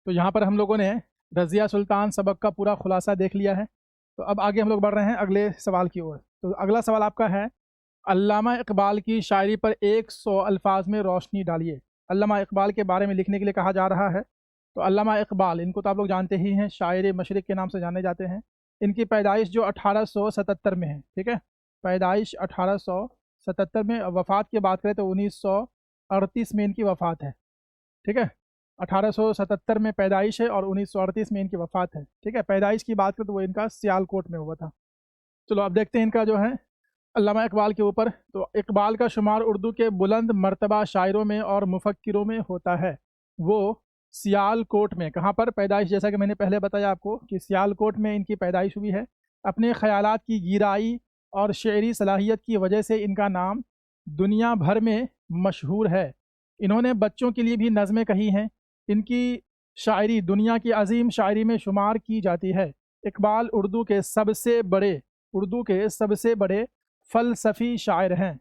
तो यहाँ पर हम लोगों ने रज़िया सुल्तान सबक का पूरा खुलासा देख लिया है। तो अब आगे हम लोग बढ़ रहे हैं अगले सवाल की ओर। तो अगला सवाल आपका है, अल्लामा इकबाल की शायरी पर 100 अल्फाज में रोशनी डालिए। अल्लामा इकबाल के बारे में लिखने के लिए कहा जा रहा है। तो अल्लामा इकबाल, इनको तो आप लोग जानते ही हैं, शायर मशरिक़ के नाम से जाने जाते हैं। इनकी पैदाइश जो 1877 में है, ठीक है, पैदाइश 1877 में, वफ़ात की बात करें तो 1938 में इनकी वफ़ात है, ठीक है। 1877 में पैदाइश है और 1938 में इनकी वफ़ात है, ठीक है। पैदाइश की बात करें तो वो इनका सियालकोट में हुआ था। चलो अब देखते हैं इनका जो है अल्लामा इकबाल के ऊपर। तो इकबाल का शुमार उर्दू के बुलंद मर्तबा शायरों में और मुफक्किरों में होता है। वो सियालकोट में, कहाँ पर पैदाइश, जैसा कि मैंने पहले बताया आपको कि सियालकोट में इनकी पैदाइश हुई है। अपने ख़यालात की गहराई और शेरी सलाहियत की वजह से इनका नाम दुनिया भर में मशहूर है। इन्होंने बच्चों के लिए भी नज़में कही हैं। इनकी शायरी दुनिया की अजीम शायरी में शुमार की जाती है। इकबाल उर्दू के सबसे बड़े फ़लसफ़ी शायर हैं,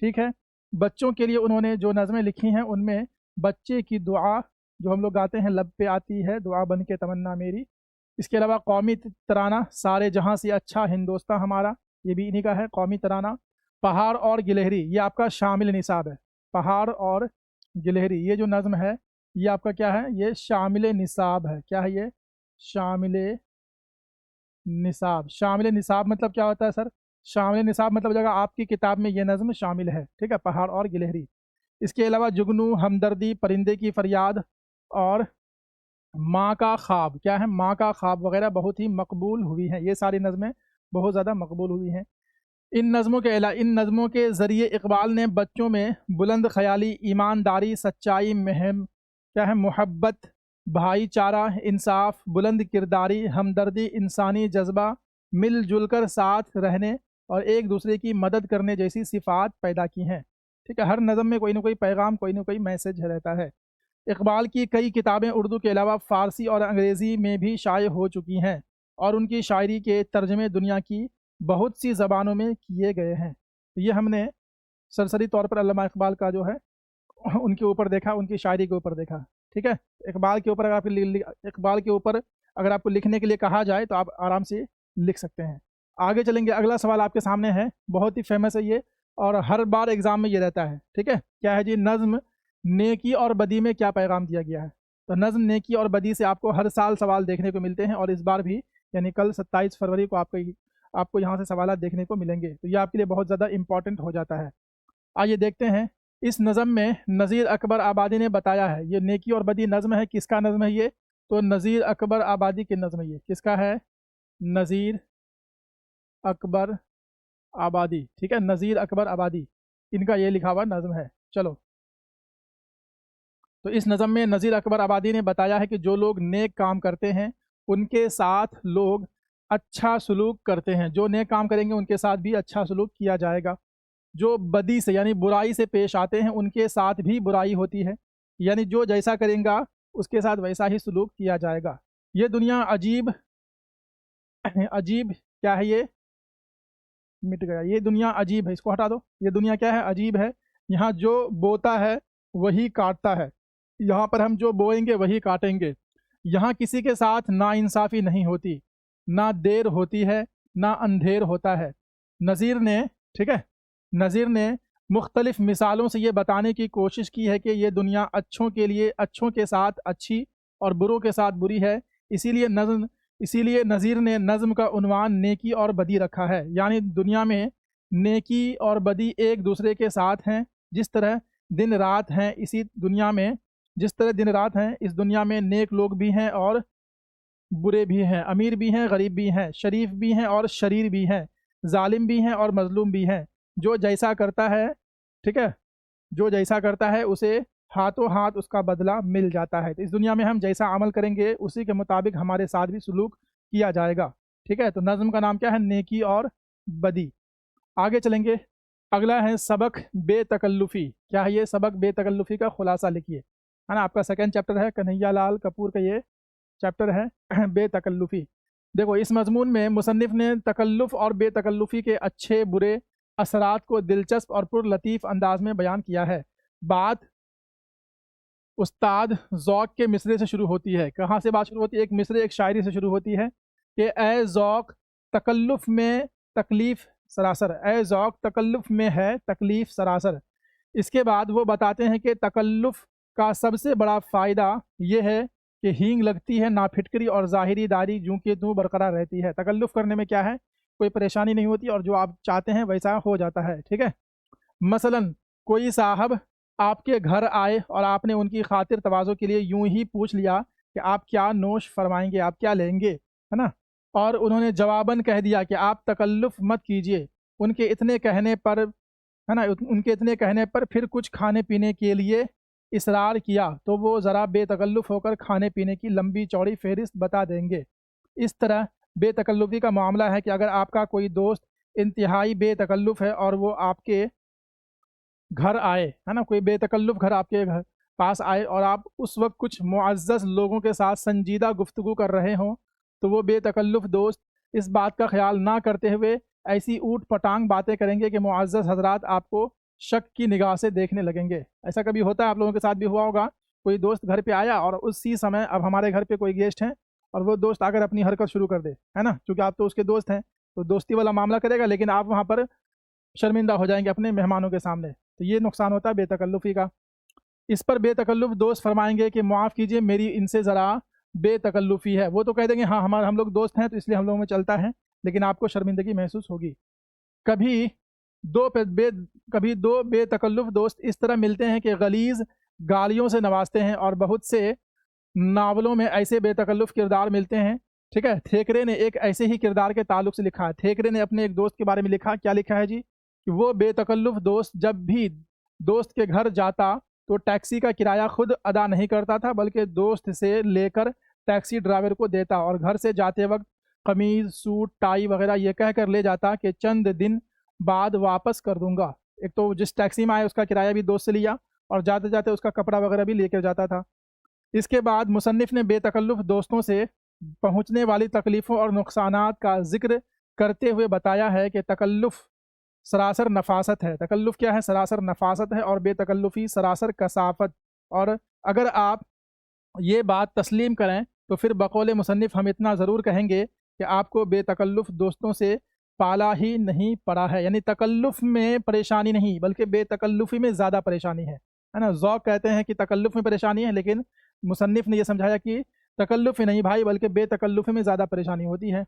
ठीक है। बच्चों के लिए उन्होंने जो नज़में लिखी हैं उनमें बच्चे की दुआ, जो हम लोग गाते हैं, लब पे आती है दुआ बन के तमन्ना मेरी। इसके अलावा कौमी तराना सारे जहाँ से अच्छा हिंदोस्तां हमारा, ये भी इन्हीं का है, कौमी तराना। पहाड़ और गिलहरी, ये आपका शामिल निसाब है। पहाड़ और गिलहरी, ये जो नज़्म है ये आपका क्या है, ये शामिल निसाब है। क्या है ये? शामिल निसाब। शामिल निसाब मतलब क्या होता है सर? शामिल निसाब मतलब जगह आपकी किताब में ये नज़्म शामिल है, ठीक है, पहाड़ और गिलहरी। इसके अलावा जुगनू, हमदर्दी, परिंदे की फरियाद और माँ का ख्वाब, क्या है, माँ का ख्वाब वगैरह बहुत ही मकबूल हुई हैं। ये सारी नज़में बहुत ज़्यादा मकबूल हुई हैं। इन नज़मों के ज़रिए इकबाल ने बच्चों में बुलंद ख़याली, ईमानदारी, सच्चाई, महम क्या है, मोहब्बत, भाईचारा, इंसाफ, बुलंद किरदारी, हमदर्दी, इंसानी जज्बा, मिलजुल कर साथ रहने और एक दूसरे की मदद करने जैसी सिफ़ात पैदा की हैं, ठीक है। हर नज़म में कोई ना कोई पैगाम, कोई ना कोई मैसेज रहता है। इकबाल की कई किताबें उर्दू के अलावा फ़ारसी और अंग्रेज़ी में भी शाये हो चुकी हैं और उनकी शायरी के तर्जमे दुनिया की बहुत सी ज़बानों में किए गए हैं। तो ये हमने सरसरी तौर पर अल्लामा इकबाल का जो है उनके ऊपर देखा, उनकी शायरी के ऊपर देखा, ठीक है। इकबाल के ऊपर अगर आपको इकबाल के ऊपर अगर आपको लिखने के लिए कहा जाए तो आप आराम से लिख सकते हैं। आगे चलेंगे, अगला सवाल आपके सामने है, बहुत ही फेमस है ये और हर बार एग्ज़ाम में ये रहता है, ठीक है। क्या है जी? नज़्म नेकी और बदी में क्या पैगाम दिया गया है? तो नज़्म नेकी और बदी से आपको हर साल सवाल देखने को मिलते हैं और इस बार भी, यानी कल 27 फरवरी को आपको यहाँ से सवाल देखने को मिलेंगे। तो ये आपके लिए बहुत ज़्यादा इंपॉर्टेंट हो जाता है। आइए देखते हैं, इस नज़म में नज़ीर अकबर आबादी ने बताया है, ये नेकी और बदी नज़म है, किसका नज़म है ये? तो नज़ीर अकबर आबादी की नज़म है ये। किसका है? नज़ीर अकबर आबादी, ठीक है, नज़ीर अकबर आबादी, इनका ये लिखा हुआ नज़म है। चलो, तो इस नज़म में नज़ीर अकबर आबादी ने बताया है कि जो लोग नेक काम करते हैं उनके साथ लोग अच्छा सलूक करते हैं, जो नेक काम करेंगे उनके साथ भी अच्छा सलूक किया जाएगा। जो बदी से यानी बुराई से पेश आते हैं उनके साथ भी बुराई होती है, यानी जो जैसा करेगा उसके साथ वैसा ही सलूक किया जाएगा। ये दुनिया अजीब अजीब क्या है ये? मिट गया। ये दुनिया अजीब है, इसको हटा दो। ये दुनिया क्या है? अजीब है। यहाँ जो बोता है वही काटता है, यहाँ पर हम जो बोएंगे वही काटेंगे। यहाँ किसी के साथ नाइंसाफ़ी नहीं होती, ना देर होती है ना अंधेर होता है। नज़ीर ने, ठीक है, नज़ीर ने मुख्तलिफ़ मिसालों से ये बताने की कोशिश की है कि ये दुनिया अच्छों के लिए अच्छों के साथ अच्छी और बुरों के साथ बुरी है। इसीलिए नज़ीर ने नज़्म का उन्वान नेकी और बदी रखा है, यानी दुनिया में नेकी और बदी एक दूसरे के साथ हैं। जिस तरह दिन रात हैं इसी दुनिया में जिस तरह दिन रात हैं इस दुनिया में नेक लोग भी हैं और बुरे भी हैं, अमीर भी हैं, गरीब भी हैं, शरीफ भी हैं और शरीर भी हैं, जालिम भी हैं और मज़लूम भी हैं। जो जैसा करता है, ठीक है, जो जैसा करता है उसे हाथों हाथ उसका बदला मिल जाता है। तो इस दुनिया में हम जैसा अमल करेंगे उसी के मुताबिक हमारे साथ भी सलूक किया जाएगा, ठीक है। तो नज़्म का नाम क्या है? नेकी और बदी। आगे चलेंगे, अगला है सबक बेतकल्लुफ़ी। क्या है ये? सबक बेतकल्लुफ़ी का खुलासा लिखिए, है ना। आपका सेकंड चैप्टर है, कन्हैया लाल कपूर का ये चैप्टर है बेतकल्लुफ़ी। देखो, इस मज़मून में मुसन्निफ़ ने तकल्लुफ़ और बेतकल्लुफ़ी के अच्छे बुरे असरात को दिलचस्प और पुरलतीफ़ अंदाज में बयान किया है। बात उस्ताद ज़ौक़ के मिसरे से शुरू होती है। कहाँ से बात शुरू होती है? एक मिसरे, एक शायरी से शुरू होती है कि ए ज़ौक़ तकल्लुफ़ में तकलीफ़ सरासर, ए ज़ौक़ तकल्लुफ़ में है तकलीफ़ सरासर। इसके बाद वो बताते हैं कि तकल्लुफ़ का सबसे बड़ा फ़ायदा ये है कि हींग लगती है ना फिटकरी और ज़ाहिरी दाढ़ी यूँ की त्यों बरकरार रहती है। तकल्लुफ़ करने में क्या है, कोई परेशानी नहीं होती और जो आप चाहते हैं वैसा हो जाता है। ठीक है। मसलन कोई साहब आपके घर आए और आपने उनकी खातिर तवाज़ो के लिए यूं ही पूछ लिया कि आप क्या नोश फरमाएंगे, आप क्या लेंगे, है ना, और उन्होंने जवाबन कह दिया कि आप तकल्लुफ़ मत कीजिए। उनके इतने कहने पर, है ना, उनके इतने कहने पर फिर कुछ खाने पीने के लिए इसरार किया तो वो ज़रा बेतकल्लुफ़ होकर खाने पीने की लंबी चौड़ी फ़हरिस्त बता देंगे। इस तरह बेतकल्लुफ़ी का मामला है कि अगर आपका कोई दोस्त इंतहाई बेतकल्लुफ़ है और वो आपके घर आए, है ना, कोई बेतकल्लुफ़ घर आपके घर पास आए और आप उस वक़्त कुछ मुअज़्ज़ज़ लोगों के साथ संजीदा गुफ्तगू कर रहे हों, तो वो बेतकल्लुफ़ दोस्त इस बात का ख़्याल ना करते हुए ऐसी ऊट-पटांग बातें करेंगे कि मुअज़्ज़ज़ हज़रात आपको शक की निगाह से देखने लगेंगे। ऐसा कभी होता है, आप लोगों के साथ भी हुआ होगा, कोई दोस्त घर पे आया और उसी समय अब हमारे घर पे कोई गेस्ट हैं और वो दोस्त आकर अपनी हरकत शुरू कर दे, है ना? क्योंकि आप तो उसके दोस्त हैं, तो दोस्ती वाला मामला करेगा लेकिन आप वहाँ पर शर्मिंदा हो जाएँगे अपने मेहमानों के सामने। तो ये नुकसान होता है बेतकल्लुफ़ी का। इस पर बेतकल्लुफ़ दोस्त फरमाएँगे कि माफ़ कीजिए मेरी इनसे ज़रा बेतकल्लुफ़ी है। वो तो कह देंगे हाँ, हम लोग दोस्त हैं तो इसलिए हम लोगों में चलता है, लेकिन आपको शर्मिंदगी महसूस होगी। कभी दो पे बे कभी 2 बेतकल्लुफ़ दोस्त इस तरह मिलते हैं कि गलीज़ गालियों से नवाज़ते हैं और बहुत से नावलों में ऐसे बेतकल्लुफ़ किरदार मिलते हैं। ठीक है? थेकरे ने एक ऐसे ही किरदार के ताल्लुक से लिखा है। थेकरे ने अपने एक दोस्त के बारे में लिखा, क्या लिखा है जी? कि वो बेतकल्लुफ़ दोस्त जब भी दोस्त के घर जाता तो टैक्सी का किराया खुद अदा नहीं करता था बल्कि दोस्त से लेकर टैक्सी ड्राइवर को देता और घर से जाते वक़्त कमीज़, सूट, टाई वग़ैरह ये कह कर ले जाता कि चंद दिन बाद वापस कर दूँगा। एक तो जिस टैक्सी में आए उसका किराया भी दोस्त से लिया और जाते-जाते उसका कपड़ा वग़ैरह भी लेकर जाता था। इसके बाद मुसन्निफ़ ने बेतकल्लुफ़ दोस्तों से पहुँचने वाली तकलीफ़ों और नुकसानात का ज़िक्र करते हुए बताया है कि तकल्लुफ़ सरासर नफ़ासत है। तकल्लुफ़ क्या है? सरासर नफ़ासत है और बेतकल्लुफ़ी सरासर कसाफ़त। और अगर आप ये बात तस्लीम करें तो फिर बकौल मुसन्निफ़ हम इतना ज़रूर कहेंगे कि आपको बेतकल्लुफ़ दोस्तों से पाला ही नहीं पड़ा है। यानी तकल्लुफ़ में परेशानी नहीं बल्कि बेतकल्लुफ़ी में ज़्यादा परेशानी है ना? ज़ौक़ कहते हैं कि तकल्लुफ़ में परेशानी है, लेकिन मुसन्निफ़ ने ये समझाया कि तकल्लुफ़ ही नहीं भाई बल्कि बेतकल्लुफ़ी में ज़्यादा परेशानी होती है।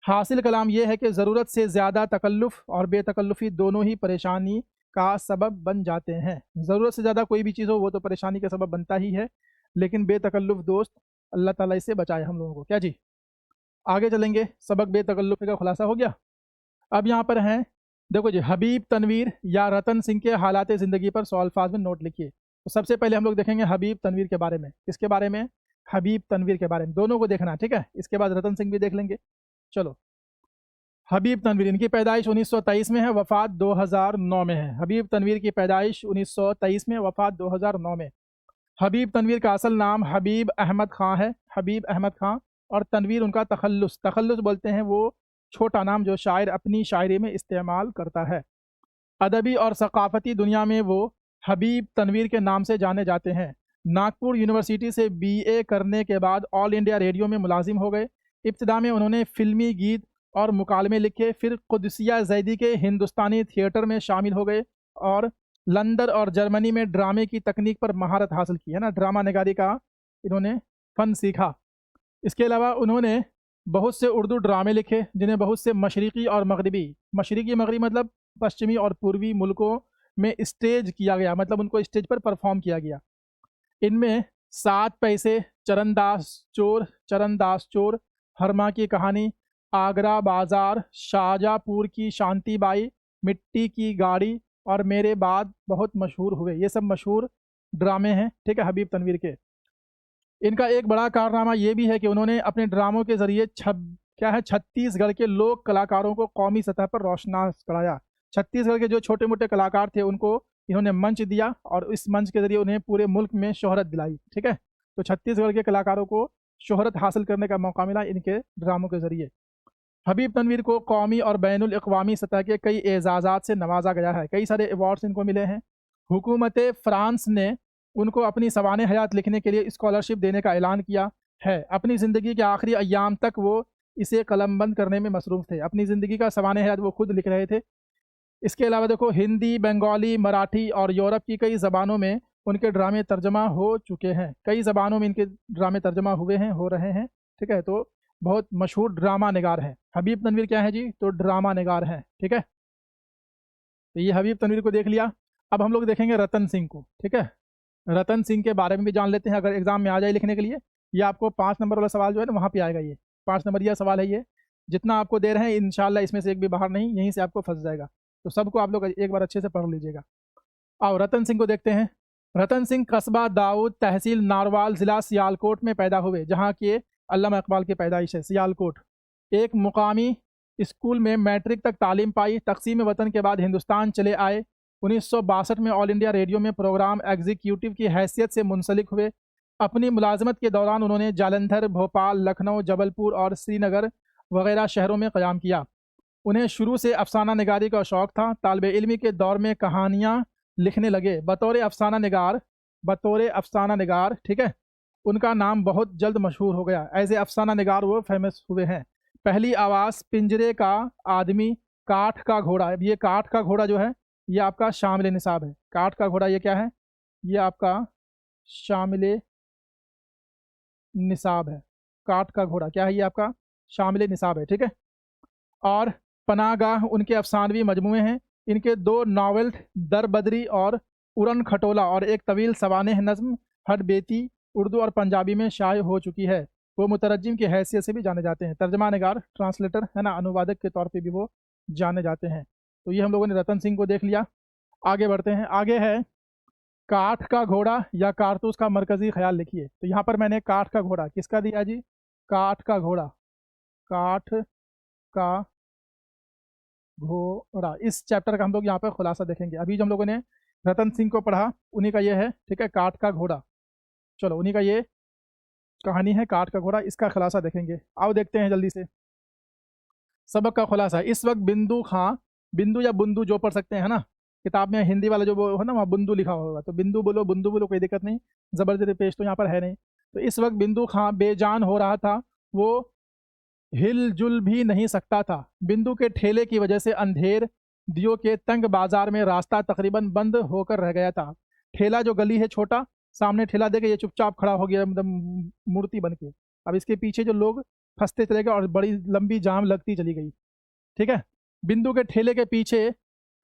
हासिल कलाम ये है कि ज़रूरत से ज़्यादा तकल्लुफ़ और बेतकल्लुफ़ी दोनों ही परेशानी का सबब बन जाते हैं। ज़रूरत से ज़्यादा कोई भी चीज़ हो वो तो परेशानी का सबब बनता ही है, लेकिन बेतकल्लुफ़ दोस्त अल्लाह ताला इससे बचाए हम लोगों को। क्या जी? आगे चलेंगे, सबक बेतकल्लुफ़ी का खुलासा हो गया। अब यहाँ पर हैं, देखो जी, हबीब तनवीर या रतन सिंह के हालात ज़िंदगी पर 100 अल्फाज में नोट लिखिए। तो सबसे पहले हम लोग देखेंगे हबीब तनवीर के बारे में। किसके बारे में? हबीब तनवीर के बारे में। दोनों को देखना, ठीक है? इसके बाद रतन सिंह भी देख लेंगे। चलो, हबीब तनवीर, इनकी पैदाइश 1923 में है, वफ़ात 2009 में है। हबीब तनवीर की पैदाइश 1923 में, वफ़ात 2009 में। हबीब तनवीर का असल नाम हबीब अहमद ख़ां है, हबीब अहमद ख़ां, और तनवीर उनका तखल्लुस, तखल्लुस बोलते हैं वो छोटा नाम जो शायर अपनी शायरी में इस्तेमाल करता है। अदबी और सकाफ़ती दुनिया में वो हबीब तनवीर के नाम से जाने जाते हैं। नागपुर यूनिवर्सिटी से बीए करने के बाद ऑल इंडिया रेडियो में मुलाजिम हो गए। इब्तिदा में उन्होंने फ़िल्मी गीत और मुकालमे लिखे, फिर कुदसिया ज़ैदी के हिंदुस्तानी थिएटर में शामिल हो गए और लंदन और जर्मनी में ड्रामे की तकनीक पर महारत हासिल की, है ना, ड्रामा नगारी का इन्होंने फ़न सीखा। इसके अलावा उन्होंने बहुत से उर्दू ड्रामे लिखे जिन्हें बहुत से मशरिकी और मशरिकी मगरबी मतलब पश्चिमी और पूर्वी मुल्कों में स्टेज किया गया, मतलब उनको स्टेज पर परफॉर्म किया गया। इनमें 7 पैसे, चरणदास चोर, हरमा की कहानी, आगरा बाज़ार, शाहजहाँपुर की शांति बाई, मिट्टी की गाड़ी और मेरे बाद बहुत मशहूर हुए। ये सब मशहूर ड्रामे हैं, ठीक है, हबीब तनवीर के। इनका एक बड़ा कारनामा ये भी है कि उन्होंने अपने ड्रामों के ज़रिए छत्तीसगढ़ के लोक कलाकारों को कौमी सतह पर रोशनास कराया। छत्तीसगढ़ के जो छोटे-मोटे कलाकार थे उनको इन्होंने मंच दिया और इस मंच के ज़रिए उन्हें पूरे मुल्क में शोहरत दिलाई, ठीक है? तो छत्तीसगढ़ के कलाकारों को शोहरत हासिल करने का मौका मिला इनके ड्रामों के ज़रिए। हबीब तनवीर को कौमी और बैनुल अक़वामी सतह के कई एज़ाज़ात से नवाजा गया है, कई सारे अवार्ड्स इनको मिले हैं। हुकूमत फ़्रांस ने उनको अपनी सवाने हयात लिखने के लिए स्कॉलरशिप देने का ऐलान किया है। अपनी ज़िंदगी के आखिरी अय्याम तक वो इसे कलमबंद करने में मसरूफ़ थे। अपनी ज़िंदगी का सवाने हयात वो खुद लिख रहे थे। इसके अलावा देखो, हिंदी, बंगाली, मराठी और यूरोप की कई ज़बानों में उनके ड्रामे तर्जमा हो चुके हैं। कई ज़बानों में इनके ड्रामे तर्जमा हुए हैं, हो रहे हैं। ठीक है, तो बहुत मशहूर ड्रामा निगार हैं। हबीब तनवीर क्या है जी? तो ड्रामा निगार हैं। ठीक है, तो ये हबीब तनवीर को देख लिया। अब हम लोग देखेंगे रतन सिंह को। ठीक है, रतन सिंह के बारे में भी जान लेते हैं, अगर एग्जाम में आ जाए लिखने के लिए। ये आपको 5 नंबर वाला सवाल जो है ना, वहाँ पे आएगा। ये 5 नंबरिया सवाल है। ये जितना आपको दे रहे हैं, इंशाल्लाह इसमें से एक भी बाहर नहीं, यहीं से आपको फंस जाएगा। तो सबको आप लोग एक बार अच्छे से पढ़ लीजिएगा। आओ रतन सिंह को देखते हैं। रतन सिंह कस्बा दाऊद, तहसील नारवाल, ज़िला सियालकोट में पैदा हुए, जहाँ के अल्लामा इकबाल की पैदाइश है, सियालकोट। एक मुकामी स्कूल में मैट्रिक तक तालीम पाई। तकसीम वतन के बाद हिंदुस्तान चले आए। 1962 में ऑल इंडिया रेडियो में प्रोग्राम एग्जीक्यूटिव की हैसियत से मुंसलिक हुए। अपनी मुलाजमत के दौरान उन्होंने जालंधर, भोपाल, लखनऊ, जबलपुर और श्रीनगर वगैरह शहरों में क़याम किया। उन्हें शुरू से अफसाना निगारी का शौक़ था। तालिब इल्मी के दौर में कहानियाँ लिखने लगे बतौर अफसाना निगार। ठीक है, उनका नाम बहुत जल्द मशहूर हो गया। एज ए अफसाना निगार वो फेमस हुए हैं। पहली आवाज़ पिंजरे का आदमी, काठ का घोड़ा। ये काठ का घोड़ा जो है, ये आपका शामिल निसाब है। काठ का घोड़ा ये क्या है? ये आपका शामिल निसाब है। काठ का घोड़ा क्या है? ये आपका शामिल निसाब है। ठीक है, और पनागाह उनके अफसानवी मजमूए हैं। इनके 2 नावल दर बदरी और उड़न खटोला और एक तवील सवानेह नज़्म हड बेती उर्दू और पंजाबी में शाये हो चुकी है। वो मुतरज्जिम की हैसियत से भी जाने जाते हैं। तर्जमा निगार, ट्रांसलेटर है ना, अनुवादक के तौर पे भी वो जाने जाते हैं। तो ये हम लोगों ने रतन सिंह को देख लिया। आगे बढ़ते हैं। आगे है काठ का घोड़ा या कारतूस का मरकज़ी ख्याल। लिखिए, तो यहाँ पर मैंने काठ का घोड़ा किसका दिया जी? काठ का घोड़ा, काठ का घोड़ा। इस चैप्टर का हम लोग यहाँ पर खुलासा देखेंगे। अभी जो हम लोगों ने रतन सिंह को पढ़ा, उन्हीं का ये है। ठीक है, काठ का घोड़ा। चलो, उन्हीं का ये कहानी है, काठ का घोड़ा। इसका खुलासा देखेंगे। आओ देखते हैं जल्दी से। सबक का खुलासा। इस वक्त बिंदु खां, बिंदु या बुंदू जो पढ़ सकते हैं ना, किताब में हिंदी वाला जो वो है ना, वहाँ बुंदू लिखा होगा, तो बिंदु बोलो, बुंदू बोलो, कोई दिक्कत नहीं। ज़बरदस्ती पेश तो यहाँ पर है नहीं। तो इस वक्त बिंदु खां बेजान हो रहा था। वो हिलजुल भी नहीं सकता था। बिंदु के ठेले की वजह से अंधेर दियो के तंग बाजार में रास्ता तकरीबन बंद होकर रह गया था। ठेला जो गली है छोटा, सामने ठेला देके ये चुपचाप खड़ा हो गया, मतलब मूर्ति बन के। अब इसके पीछे जो लोग फंसते चले गए और बड़ी लंबी जाम लगती चली गई। ठीक है, बिंदु के ठेले के पीछे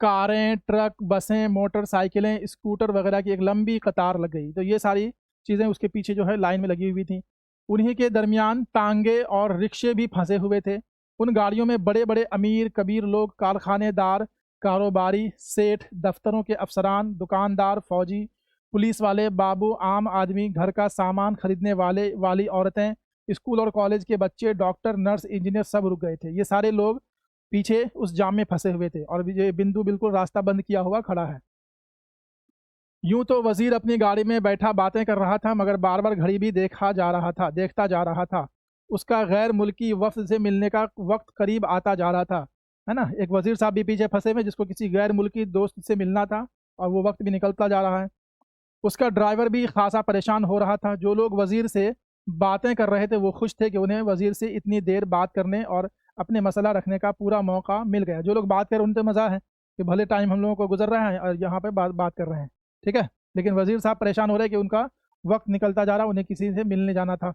कारें, ट्रक, बसें, मोटरसाइकिलें, स्कूटर वगैरह की एक लंबी कतार लग गई। तो ये सारी चीज़ें उसके पीछे जो है लाइन में लगी हुई थी। उन्हीं के दरमियान तांगे और रिक्शे भी फंसे हुए थे। उन गाड़ियों में बड़े बड़े अमीर कबीर लोग, कारखानेदार, कारोबारी, सेठ, दफ्तरों के अफसरान, दुकानदार, फौजी, पुलिस वाले, बाबू, आम आदमी, घर का सामान खरीदने वाली औरतें, स्कूल और कॉलेज के बच्चे, डॉक्टर, नर्स, इंजीनियर सब रुक गए थे। ये सारे लोग पीछे उस जाम में फंसे हुए थे और ये बिंदु बिल्कुल रास्ता बंद किया हुआ खड़ा है। यूं तो वजीर अपनी गाड़ी में बैठा बातें कर रहा था, मगर बार बार घड़ी भी देखता जा रहा था। उसका गैर मुल्की वफ्द से मिलने का वक्त करीब आता जा रहा था, है ना। एक वजीर साहब भी पीछे फंसे हुए, जिसको किसी गैर मुल्की दोस्त से मिलना था, और वो वक्त भी निकलता जा रहा है। उसका ड्राइवर भी खासा परेशान हो रहा था। जो लोग वजीर से बातें कर रहे थे वो खुश थे कि उन्हें वजीर से इतनी देर बात करने और अपने मसला रखने का पूरा मौका मिल गया। जो लोग बात कर रहे हैं उनसे मज़ा है कि भले टाइम हम लोगों को गुजर रहा है और यहाँ पे बात कर रहे हैं। ठीक है, लेकिन वजीर साहब परेशान हो रहे हैं कि उनका वक्त निकलता जा रहा, उन्हें किसी से मिलने जाना था।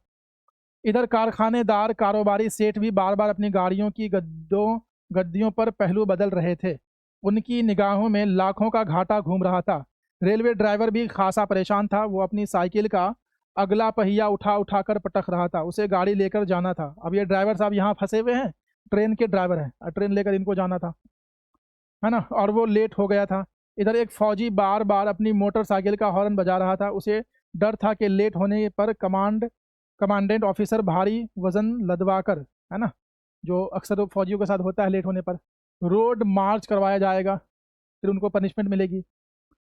इधर कारखानेदार, कारोबारी, सेठ भी बार बार अपनी गाड़ियों की गद्दियों पर पहलू बदल रहे थे। उनकी निगाहों में लाखों का घाटा घूम रहा था। रेलवे ड्राइवर भी खासा परेशान था। वो अपनी साइकिल का अगला पहिया उठा कर पटक रहा था। उसे गाड़ी लेकर जाना था। अब ये ड्राइवर साहब यहाँ फंसे हुए हैं, ट्रेन के ड्राइवर हैं, और ट्रेन लेकर इनको जाना था, है ना, और वो लेट हो गया था। इधर एक फौजी बार बार अपनी मोटरसाइकिल का हॉर्न बजा रहा था। उसे डर था कि लेट होने पर कमांडेंट ऑफिसर भारी वजन लदवाकर, है ना, जो अक्सर फौजियों के साथ होता है, लेट होने पर रोड मार्च करवाया जाएगा, फिर उनको पनिशमेंट मिलेगी।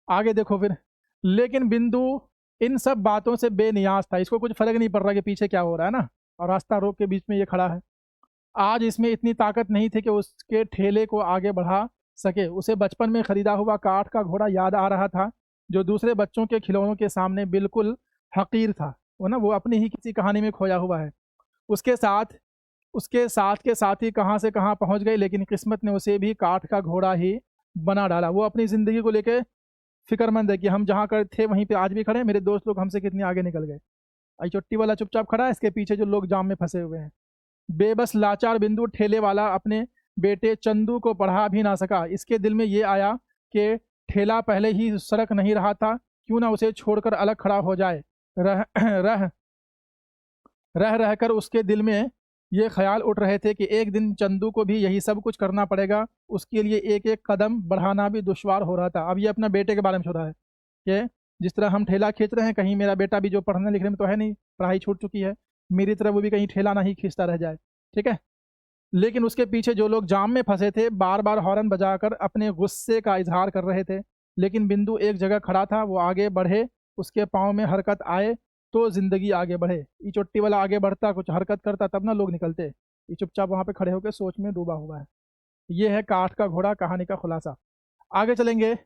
आगे देखो फिर। लेकिन बिंदु इन सब बातों से बेनियाज था। इसको कुछ फ़र्क नहीं पड़ रहा कि पीछे क्या हो रहा है ना, और रास्ता रोक के बीच में ये खड़ा है। आज इसमें इतनी ताकत नहीं थी कि उसके ठेले को आगे बढ़ा सके। उसे बचपन में ख़रीदा हुआ काठ का घोड़ा याद आ रहा था, जो दूसरे बच्चों के खिलौनों के सामने बिल्कुल हकीर था, वो ना वो अपनी ही किसी कहानी में खोया हुआ है। उसके साथ के साथ ही कहाँ से कहाँ पहुँच गई, लेकिन किस्मत ने उसे भी काठ का घोड़ा ही बना डाला। वो अपनी ज़िंदगी को लेके फ़िक्रमंद है कि हम जहाँ कर थे वहीं पे आज भी खड़े हैं, मेरे दोस्त लोग हमसे कितनी आगे निकल गए। आई चुट्टी वाला चुपचाप खड़ा है, इसके पीछे जो लोग जाम में फंसे हुए हैं। बेबस लाचार बिंदु ठेले वाला अपने बेटे चंदू को पढ़ा भी ना सका। इसके दिल में ये आया कि ठेला पहले ही सड़क नहीं रहा था, क्यों ना उसे छोड़कर अलग खड़ा हो जाए। रह रह रह रहकर उसके दिल में ये ख्याल उठ रहे थे कि एक दिन चंदू को भी यही सब कुछ करना पड़ेगा। उसके लिए एक एक कदम बढ़ाना भी दुश्वार हो रहा था। अब ये अपना बेटे के बारे में सोच रहा है कि जिस तरह हम ठेला खींच रहे हैं, कहीं मेरा बेटा भी जो पढ़ने लिखने में तो है नहीं, पढ़ाई छूट चुकी है, मेरी तरह वो भी कहीं ठेला ना ही खींचता रह जाए। ठीक है, लेकिन उसके पीछे जो लोग जाम में फंसे थे बार बार हॉर्न बजाकर अपने गुस्से का इजहार कर रहे थे। लेकिन बिंदु एक जगह खड़ा था, वो आगे बढ़े, उसके पाँव में हरकत आए तो ज़िंदगी आगे बढ़े। ये चोट्टी वाला आगे बढ़ता, कुछ हरकत करता, तब ना लोग निकलते। ये चुपचाप वहाँ पे खड़े होकर सोच में डूबा हुआ है। ये है काठ का घोड़ा कहानी का खुलासा। आगे चलेंगे।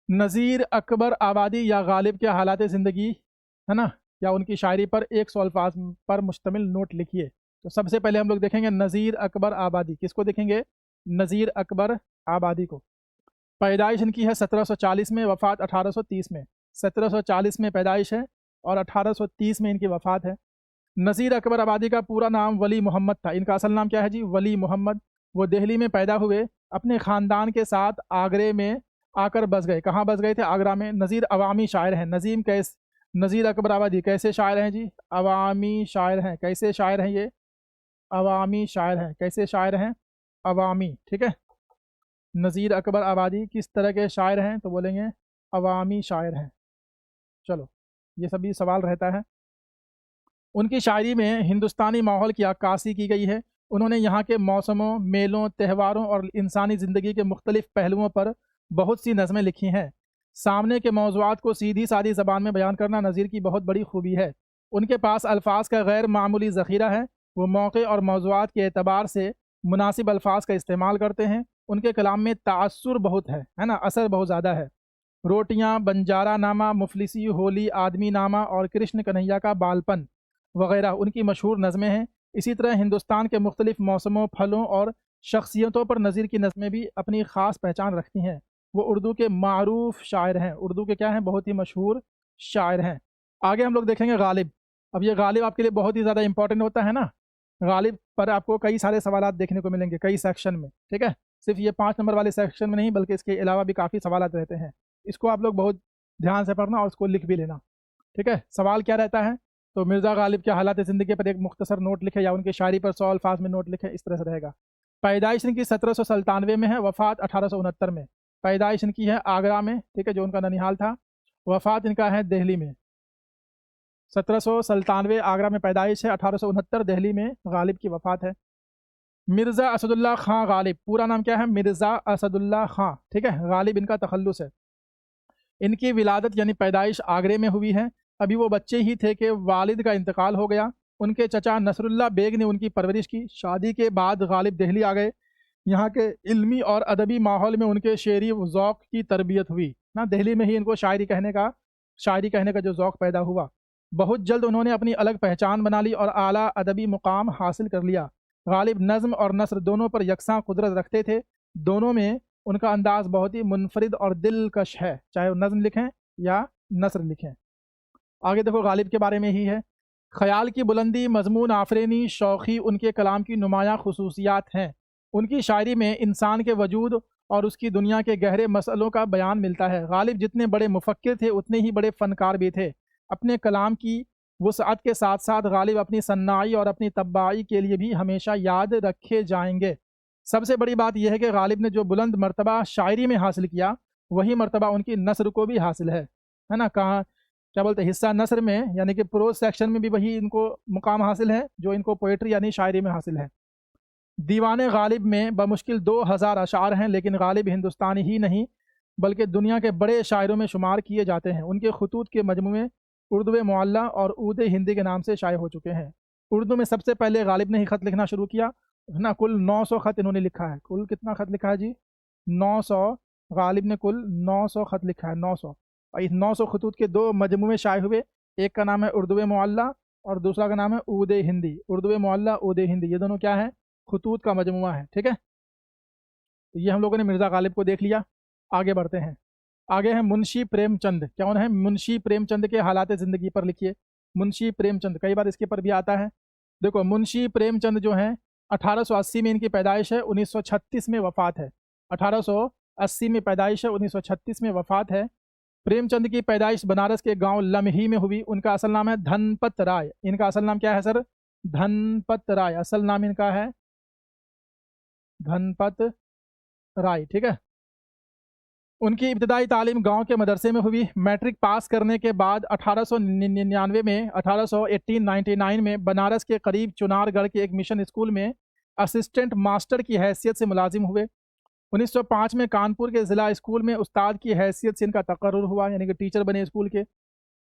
नज़ीर अकबर आबादी या गालिब के हालात ज़िंदगी, है ना, या उनकी शायरी पर 100 अल्फाज पर मुश्तमिल नोट लिखिए। तो सबसे पहले हम लोग देखेंगे नज़ीर अकबर आबादी। किसको देखेंगे? नज़ीर अकबर आबादी को। पैदाइश इनकी है 1740 में, वफ़ात 1830 में। 1740 में पैदाइश है और 1830 में इनकी वफ़ात है। नज़ीर अकबर आबादी का पूरा नाम वली मोहम्मद था। इनका असल नाम क्या है जी? वली मोहम्मद। वो दिल्ली में पैदा हुए, अपने ख़ानदान के साथ आगरे में आकर बस गए। कहाँ बस गए थे? आगरा में। नज़ीर अवामी शायर हैं। नज़ीर अकबर आबादी कैसे शायर हैं जी? अवामी शायर हैं। कैसे शायर हैं ये? अवामी शायर हैं। कैसे शायर हैं? अवामी। ठीक है, नज़ीर अकबर आबादी किस तरह के शायर हैं? तो बोलेंगे अवामी शायर हैं। चलो, ये सभी सवाल रहता है। उनकी शायरी में हिंदुस्तानी माहौल की अक्कासी की गई है। उन्होंने यहाँ के मौसमों, मेलों, त्योहारों और इंसानी ज़िंदगी के मुख्तलिफ़ पहलुओं पर बहुत सी नज़में लिखी हैं। सामने के मौज़ूआत को सीधी सादी ज़बान में बयान करना नज़ीर की बहुत बड़ी खूबी है। उनके पास अल्फाज का गैर मामूली ज़ख़ीरा है। वो मौक़े और मौज़ूआत के एतबार से मुनासिब अल्फाज का इस्तेमाल करते हैं। उनके कलाम में ताअस्सुर बहुत है ना, असर बहुत ज़्यादा है। रोटियाँ, बंजारा नामा, मुफलिसी, होली, आदमी नामा और कृष्ण कन्हैया का बालपन वगैरह उनकी मशहूर नज़में हैं। इसी तरह हिंदुस्तान के मुख्तलिफ मौसमों, फलों और शख्सियतों पर नज़ीर की नज़में भी अपनी ख़ास पहचान रखती हैं। वो उर्दू के मारूफ शायर हैं। उर्दू के क्या हैं? बहुत ही मशहूर शायर हैं। आगे हम लोग देखेंगे गालिब। अब ये गालिब आपके लिए बहुत ही ज़्यादा इंपॉर्टेंट होता है ना। गालिब पर आपको कई सारे सवालात देखने को मिलेंगे कई सेक्शन में। ठीक है, सिर्फ ये 5 नंबर वाले सेक्शन में नहीं, बल्कि इसके अलावा भी काफ़ी सवालात रहते हैं। इसको आप लोग बहुत ध्यान से पढ़ना और उसको लिख भी लेना। ठीक है, सवाल क्या रहता है? तो मिर्ज़ा गालिब के हालात ज़िंदगी पर एक मुख्तसर नोट लिखे या उनकी शायरी पर 100 अल्फाज में नोट लिखे, इस तरह से रहेगा। पैदाइश इनकी 1797 में है, वफ़ात 1869 में। पैदाइश इनकी है आगरा में, ठीक है, जो उनका ननिहाल था। वफ़ात इनका है दिल्ली में। 1797 आगरा में पैदाइश है, 1869 दिल्ली में गालिब की वफ़ात है। मिर्ज़ा असदुल्ला ख़ां गालिब, पूरा नाम क्या है? मिर्ज़ा असदुल्ला ख़ां। ठीक है, गालिब इनका तखल्लुस है। इनकी विलादत यानी पैदाइश आगरे में हुई है। अभी वो बच्चे ही थे कि वालिद का इंतकाल हो गया। उनके चचा नसरुल्ला बेग ने उनकी परवरिश की। शादी के बाद गालिब दिल्ली आ गए। यहाँ के इल्मी और अदबी माहौल में उनके शेरी ज़ौक़ की तरबियत हुई ना। दिल्ली में ही इनको शायरी कहने का जो ज़ौक़ पैदा हुआ। बहुत जल्द उन्होंने अपनी अलग पहचान बना ली और आला अदबी मुकाम हासिल कर लिया। गालिब नज़्म और नस्र दोनों पर यकसां कुदरत रखते थे। दोनों में उनका अंदाज़ बहुत ही मुनफरिद और दिलकश है, चाहे वो नज़्म लिखें या नस्र लिखें। आगे देखो, गालिब के बारे में ही है। ख़याल की बुलंदी, मज़मून आफरीनी, शौक़ी उनके कलाम की नुमायाँ खुसूसियात हैं। उनकी शायरी में इंसान के वजूद और उसकी दुनिया के गहरे मसलों का बयान मिलता है। गालिब जितने बड़े मुफ़क्किर थे उतने ही बड़े फ़नकार भी थे। अपने कलाम की वुसअत के साथ साथ गालिब अपनी सन्नाई और अपनी तब्बाई के लिए भी हमेशा याद रखे जाएंगे। सबसे बड़ी बात यह है कि गालिब ने जो बुलंद मर्तबा शायरी में हासिल किया, वही मर्तबा उनकी नस्र को भी हासिल है ना। कहाँ क्या बोलते हैं, हिस्सा नस्र में यानी कि प्रोज सेक्शन में भी वही इनको मुकाम हासिल है जो इनको पोइट्री यानी शायरी में हासिल है। दीवान गालिब में बमुश्किल 2000 अशार हैं, लेकिन गालिब हिंदुस्तानी ही नहीं बल्कि दुनिया के बड़े शायरों में शुमार किए जाते हैं। उनके खतूत के मजमूए उर्दू मुअल्ला और ऊद हिंदी के नाम से शाये हो चुके हैं। उर्दू में सबसे पहले गालिब ने ही ख़त लिखना शुरू किया ना। कुल 900 ख़त इन्होंने लिखा है। कुल कितना ख़त लिखा है जी? 900। गालिब ने कुल 900 ख़त लिखा है। 900। और इस 900 खतूत के 2 मजमूए शाये हुए। एक का नाम है उर्दू मुअल्ला और दूसरा का नाम है ऊद हिंदी। उर्दू मुअल्ला, ऊद हिंदी, ये दोनों क्या है? खतूत का मजमुआ है। ठीक है, तो ये हम लोगों ने मिर्ज़ा गालिब को देख लिया। आगे बढ़ते हैं। आगे है मुंशी प्रेमचंद। कौन है? मुंशी प्रेमचंद के हालात ज़िंदगी पर लिखिए। मुंशी प्रेमचंद कई बार इसके पर भी आता है। देखो, मुंशी प्रेमचंद जो हैं 1880 में इनकी पैदाइश है, 1936 में वफ़ात है। 1880 में पैदाइश है, 1936 में वफ़ात है। प्रेमचंद की पैदाइश बनारस के गांव लम्ही में हुई। उनका असल नाम है धनपत राय। इनका असल नाम क्या है सर? धनपत राय। असल नाम इनका है धनपत राय। ठीक है, उनकी इब्तदाई तालीम गांव के मदरसे में हुई। मैट्रिक पास करने के बाद 1899 में 1899 में बनारस के करीब चुनारगढ़ के एक मिशन स्कूल में असिस्टेंट मास्टर की हैसियत से मुलाजिम हुए। 1905 में कानपुर के ज़िला स्कूल में उस्ताद की हैसियत से इनका तकर्रुर हुआ, यानी कि टीचर बने स्कूल के।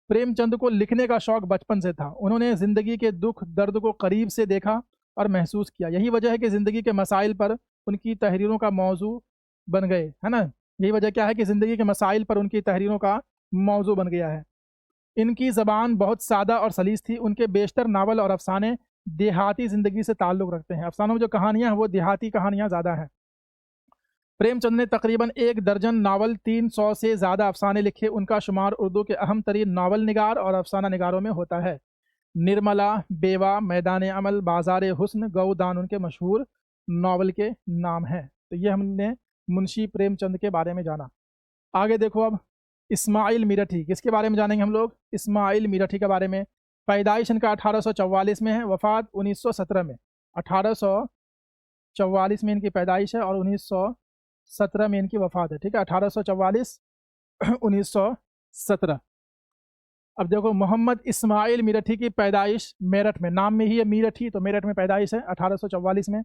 प्रेमचंद को लिखने का शौक़ बचपन से था। उन्होंने ज़िंदगी के दुख दर्द को करीब से देखा और महसूस किया। यही वजह है कि ज़िंदगी के मसाइल पर उनकी तहरीरों का मौजू बन गए, है ना। यही वजह क्या है कि ज़िंदगी के मसाइल पर उनकी तहरीरों का मौजू बन गया है। इनकी ज़बान बहुत सादा और सलीस थी। उनके बेशतर नावल और अफसाने देहाती ज़िंदगी से ताल्लुक़ रखते हैं। अफसानों में जो कहानियाँ हैं वो देहाती कहानियाँ ज़्यादा हैं। प्रेमचंद ने तकरीबन 1 दर्जन नावल, 300 से ज़्यादा अफसाने लिखे। उनका शुमार उर्दू के अहम तरीन नावल निगार और अफसाना निगारों में होता है। निर्मला, बेवा, मैदान अमल, बाजार हुस्न, गौदान उनके मशहूर नावल के नाम हैं। तो ये हमने मुंशी प्रेमचंद के बारे में जाना। आगे देखो, अब इस्माइल मीरठी, किसके बारे में जानेंगे हम लोग? इस्माइल मीरठी के बारे में। पैदाइश इनका 1844 में है, वफ़ात 1917 में। 1844 में इनकी पैदाइश है और 1917 में इनकी वफ़ात है। ठीक है, 1844 1917। अब देखो, मोहम्मद इस्माइल मीरठी की पैदाइश मेरठ में, नाम में ही है मीरठी, तो मेरठ में पैदाइश है 1844 में।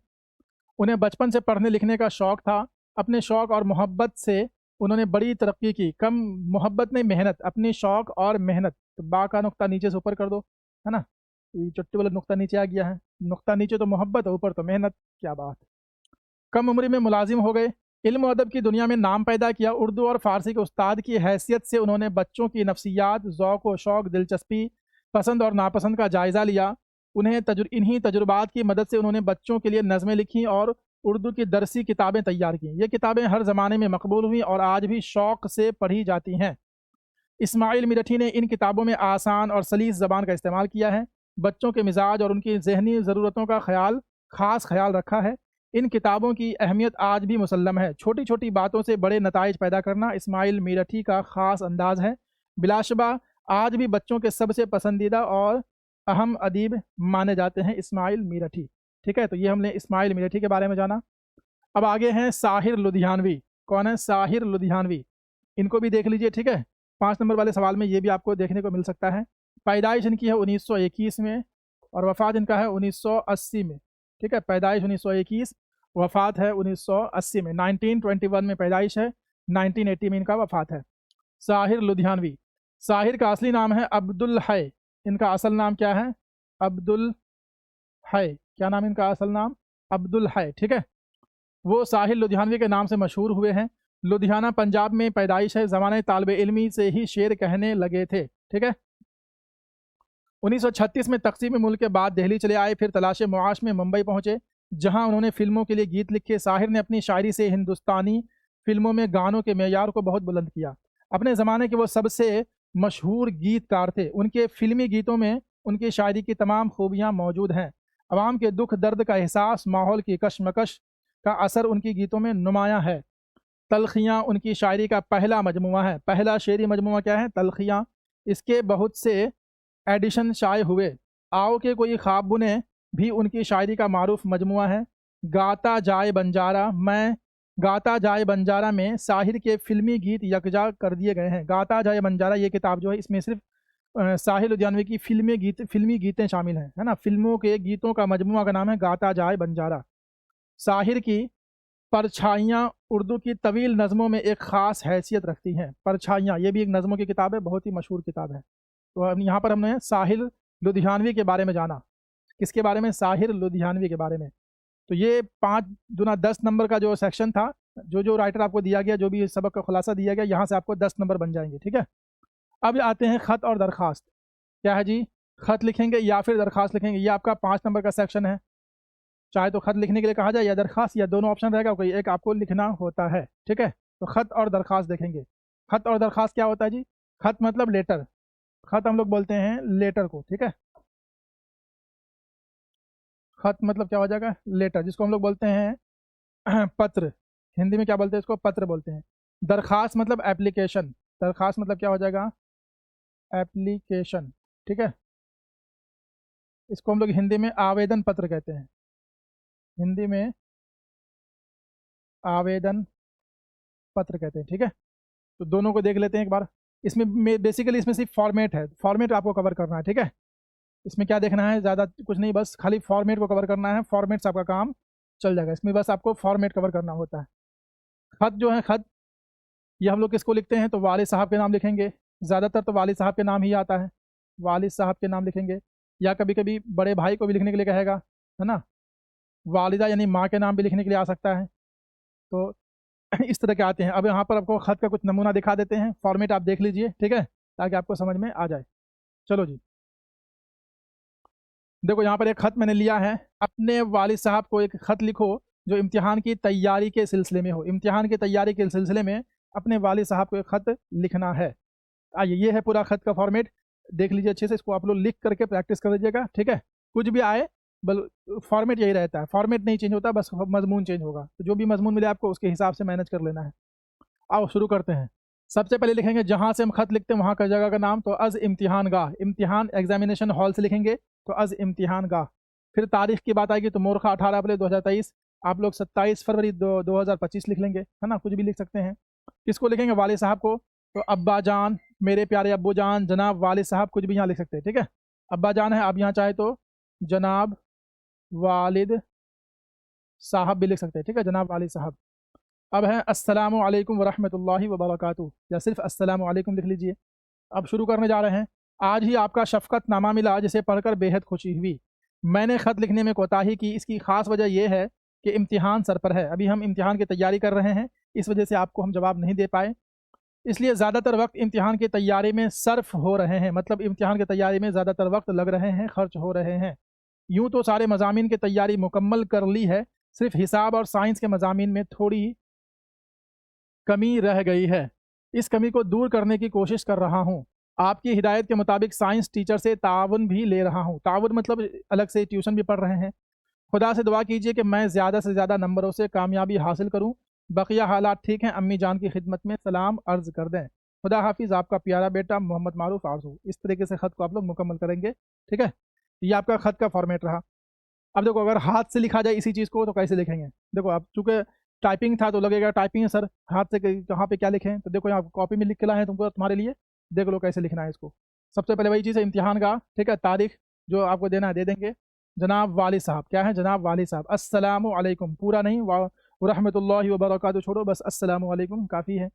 उन्हें बचपन से पढ़ने लिखने का शौक़ था। अपने शौक़ और मोहब्बत से उन्होंने बड़ी तरक्की की। कम मोहब्बत नहीं, मेहनत। अपनी शौक़ और मेहनत, तो बा का नुक्ता नीचे से ऊपर कर दो, है ना। ये चुट्टी वाला नुक्ता नीचे आ गया है। नुक्ता नीचे तो मोहब्बत है, ऊपर तो मेहनत। क्या बात। कम उम्र में मुलाजिम हो गए। इल्म अदब की दुनिया में नाम पैदा किया। उर्दू और फ़ारसी के उस्ताद की हैसियत से उन्होंने बच्चों की नफ्सियात, ज़ौक़ व शौक़, दिलचस्पी, पसंद और नापसंद का जायज़ा लिया। इन्हीं तजुर्बात की मदद से उन्होंने बच्चों के लिए नज़में लिखीं और उर्दू की दरसी किताबें तैयार की। ये किताबें हर ज़माने में मकबूल हुई और आज भी शौक़ से पढ़ी जाती हैं। इस्माइल मीरठी ने इन किताबों में आसान और सलीस ज़बान का इस्तेमाल किया है। बच्चों के मिजाज और उनकी ज़हनी ज़रूरतों का ख़ास ख्याल रखा है। इन किताबों की अहमियत आज भी मुसल्लम है। छोटी छोटी बातों से बड़े नताइज पैदा करना इस्माइल मीरठी का ख़ास अंदाज़ है। बिलाशुबा आज भी बच्चों के सबसे पसंदीदा और अहम अदीब माने जाते हैं इस्माइल मीरठी। ठीक है, तो ये हमने इस्माइल मीरठी के बारे में जाना। अब आगे हैं साहिर लुधियानवी। कौन है? साहिर लुधियानवी। इनको भी देख लीजिए। ठीक है, 5 नंबर वाले सवाल में ये भी आपको देखने को मिल सकता है। पैदाइश इनकी है 1921 में और वफ़ात इनका है 1980 में। ठीक है, पैदाइश 1921, वफ़ात है 1980 में। 1921 में पैदाइश है, 1980 में इनका वफ़ात है। साहिर लुधियानवी। साहिर का असली नाम है अब्दुल है। इनका असल नाम क्या है? अब्दुल है। क्या नाम इनका असल नाम? अब्दुल है। ठीक है, वो साहिर लुधियानवी के नाम से मशहूर हुए हैं। लुधियाना पंजाब में पैदाइश है। ज़माने तालिब इल्मी से ही शेर कहने लगे थे। ठीक है, 1936 में तक़सीम मुल्क के बाद दिल्ली चले आए। फिर तलाश मुआश में मुंबई पहुँचे, जहाँ उन्होंने फ़िल्मों के लिए गीत लिखे। साहिर ने अपनी शायरी से हिंदुस्तानी फ़िल्मों में गानों के मेयार को बहुत बुलंद किया। अपने ज़माने के वो सबसे मशहूर गीतकार थे। उनके फ़िल्मी गीतों में उनकी शायरी की तमाम खूबियाँ मौजूद हैं। अवाम के दुख दर्द का एहसास, माहौल की कशमकश का असर उनकी गीतों में नुमायाँ है। तलखियाँ उनकी शायरी का पहला मजमुआ है। पहला शेरी मजमुआ क्या है? तलखियाँ। इसके बहुत से एडिशन शाये हुए। आओ के कोई ख्वाब बुने भी उनकी शायरी का मारूफ मजमुआ है। गाता जाए बंजारा में साहिर के फ़िल्मी गीत यकजा कर दिए गए हैं। गाता जाए बंजारा ये किताब जो है, इसमें सिर्फ साहिर लुधियानवी की फ़िल्मी गीतें शामिल हैं, है ना। फ़िल्मों के गीतों का मजमुआ का नाम है गाता जाए बंजारा। साहिर की परछाइयाँ उर्दू की तवील नज़मों में एक ख़ास हैसियत रखती हैं। परछाइयाँ ये भी एक नज़मों की किताब है, बहुत ही मशहूर किताब है। तो यहाँ पर हमने साहिर लुधियानवी के बारे में जाना। किसके बारे में? साहिर लुधियानवी के बारे में। तो ये 5 दूना 10 नंबर का जो सेक्शन था, जो राइटर आपको दिया गया, जो भी सबक का खुलासा दिया गया, यहाँ से आपको 10 नंबर बन जाएंगे। ठीक है, अब आते हैं ख़त और दरख्वास्त। क्या है जी, ख़त लिखेंगे या फिर दरख्वास्त लिखेंगे, ये आपका 5 नंबर का सेक्शन है। चाहे तो ख़त लिखने के लिए कहा जाए या दरख्वास्त, या दोनों ऑप्शन रहेगा, कोई एक आपको लिखना होता है। ठीक है, तो ख़त और दरख्वास्त देखेंगे। ख़त और दरख्वास्त क्या होता है जी, ख़त मतलब लेटर, ख़त हम लोग बोलते हैं लेटर को। ठीक है, ख़त मतलब क्या हो जाएगा, लेटर, जिसको हम लोग बोलते हैं पत्र, हिंदी में क्या बोलते हैं इसको, पत्र बोलते हैं। दरख्वास्त मतलब एप्लीकेशन, दरख्वास्त मतलब क्या हो जाएगा, एप्लीकेशन। ठीक है, इसको हम लोग हिंदी में आवेदन पत्र कहते हैं, हिंदी में आवेदन पत्र कहते हैं। ठीक है, तो दोनों को देख लेते हैं एक बार। इसमें बेसिकली इसमें सिर्फ फॉर्मेट है, फॉर्मेट आपको कवर करना है। ठीक है, इसमें क्या देखना है, ज़्यादा कुछ नहीं, बस खाली फॉर्मेट को कवर करना है, फॉर्मेट से आपका काम चल जाएगा। इसमें बस आपको फॉर्मेट कवर करना होता है। खत जो है, खत ये हम लोग किसको लिखते हैं, तो वालिद साहब के नाम लिखेंगे। ज़्यादातर तो वालिद साहब के नाम ही आता है, वालिद साहब के नाम लिखेंगे, या कभी कभी बड़े भाई को भी लिखने के लिए कहेगा, है ना। वालिदा यानी माँ के नाम भी लिखने के लिए आ सकता है। तो इस तरह के आते हैं। अब यहाँ पर आपको ख़त का कुछ नमूना दिखा देते हैं, फॉर्मेट आप देख लीजिए। ठीक है, ताकि आपको समझ में आ जाए। चलो जी, देखो यहाँ पर एक ख़त मैंने लिया है। अपने वालिद साहब को एक ख़त लिखो जो इम्तिहान की तैयारी के सिलसिले में हो। इम्तिहान की तैयारी के सिलसिले में अपने वालिद साहब को एक ख़त लिखना है। आइए, ये है पूरा ख़त का फॉर्मेट, देख लीजिए अच्छे से। इसको आप लोग लिख करके प्रैक्टिस कर लीजिएगा। ठीक है, कुछ भी आए, बल फॉर्मेट यही रहता है, फॉर्मेट नहीं चेंज होता, बस मजमून चेंज होगा। तो जो भी मजमून मिले आपको उसके हिसाब से मैनेज कर लेना है। आओ शुरू करते हैं। सबसे पहले लिखेंगे जहाँ से हम खत लिखते हैं वहाँ का जगह का नाम, तो अज़ इम्तिहान गाह, इम्तिहान एग्जामिनेशन हॉल से लिखेंगे, तो अज़ इम्तिहान गाह। फिर तारीख की बात आएगी तो मोरखा 18 अप्रैल 2023, आप लोग 27 फरवरी 2025 लिख लेंगे, है ना, कुछ भी लिख सकते हैं। किसको लिखेंगे, वालिद साहब को, तो अब्बा जान, मेरे प्यारे अब्बू जान, जनाब वालिद साहब, कुछ भी यहाँ लिख सकते हैं। ठीक है, अब्बा जान है, आप यहाँ चाहे तो जनाब वालिद साहब भी लिख सकते हैं। ठीक है, जनाब वालिद साहब। अब है अस्सलामु अलैकुम वरहमतुल्लाहि वबरकातुहू, या सिर्फ अस्सलामु अलैकुम लिख लीजिए। अब शुरू करने जा रहे हैं। आज ही आपका शफ़क़त नामा मिला जिसे पढ़कर बेहद खुशी हुई। मैंने ख़त लिखने में कोताही की, इसकी ख़ास वजह यह है कि इम्तिहान सर पर है, अभी हम इम्तिहान की तैयारी कर रहे हैं, इस वजह से आपको हम जवाब नहीं दे पाए, इसलिए ज़्यादातर वक्त इम्तिहान की तैयारी में सर्फ हो रहे हैं, मतलब इम्तिहान की तैयारी में ज़्यादातर वक्त लग रहे हैं, खर्च हो रहे हैं। यूँ तो सारे मज़ामीन की तैयारी मुकम्मल कर ली है, सिर्फ हिसाब और साइंस के मज़ामीन में थोड़ी कमी रह गई है। इस कमी को दूर करने की कोशिश कर रहा हूँ। आपकी हिदायत के मुताबिक साइंस टीचर से ताउन भी ले रहा हूँ। ताउन मतलब अलग से ट्यूशन भी पढ़ रहे हैं। खुदा से दुआ कीजिए कि मैं ज़्यादा से ज़्यादा नंबरों से कामयाबी हासिल करूँ। बकिया हालात ठीक हैं, अम्मी जान की खिदमत में सलाम अर्ज़ कर दें। खुदा हाफिज़, आपका प्यारा बेटा मोहम्मद मारूफ आरजू। इस तरीके से ख़त को आप लोग मुकम्मल करेंगे। ठीक है, ये आपका ख़त का फॉर्मेट रहा। अब देखो, अगर हाथ से लिखा जाए इसी चीज़ को तो कैसे लिखेंगे। देखो, अब चूँकि टाइपिंग था तो लगेगा टाइपिंग है सर, हाथ से कहाँ पे क्या लिखें, तो देखो यहाँ कॉपी में लिख के लाए हैं तुमको, तुम्हारे लिए। देख लो कैसे लिखना है इसको। सबसे पहले वही चीज़ है, इम्तिहान का। ठीक है, तारीख जो आपको देना है दे देंगे। जनाब वालिद साहब, क्या है, जनाब वालिद साहब। अस्सलामु अलैकुम, पूरा नहीं, व रहमतुल्लाहि व बरकातहू छोड़ो, बस अस्सलामु अलैकुम काफ़ी है।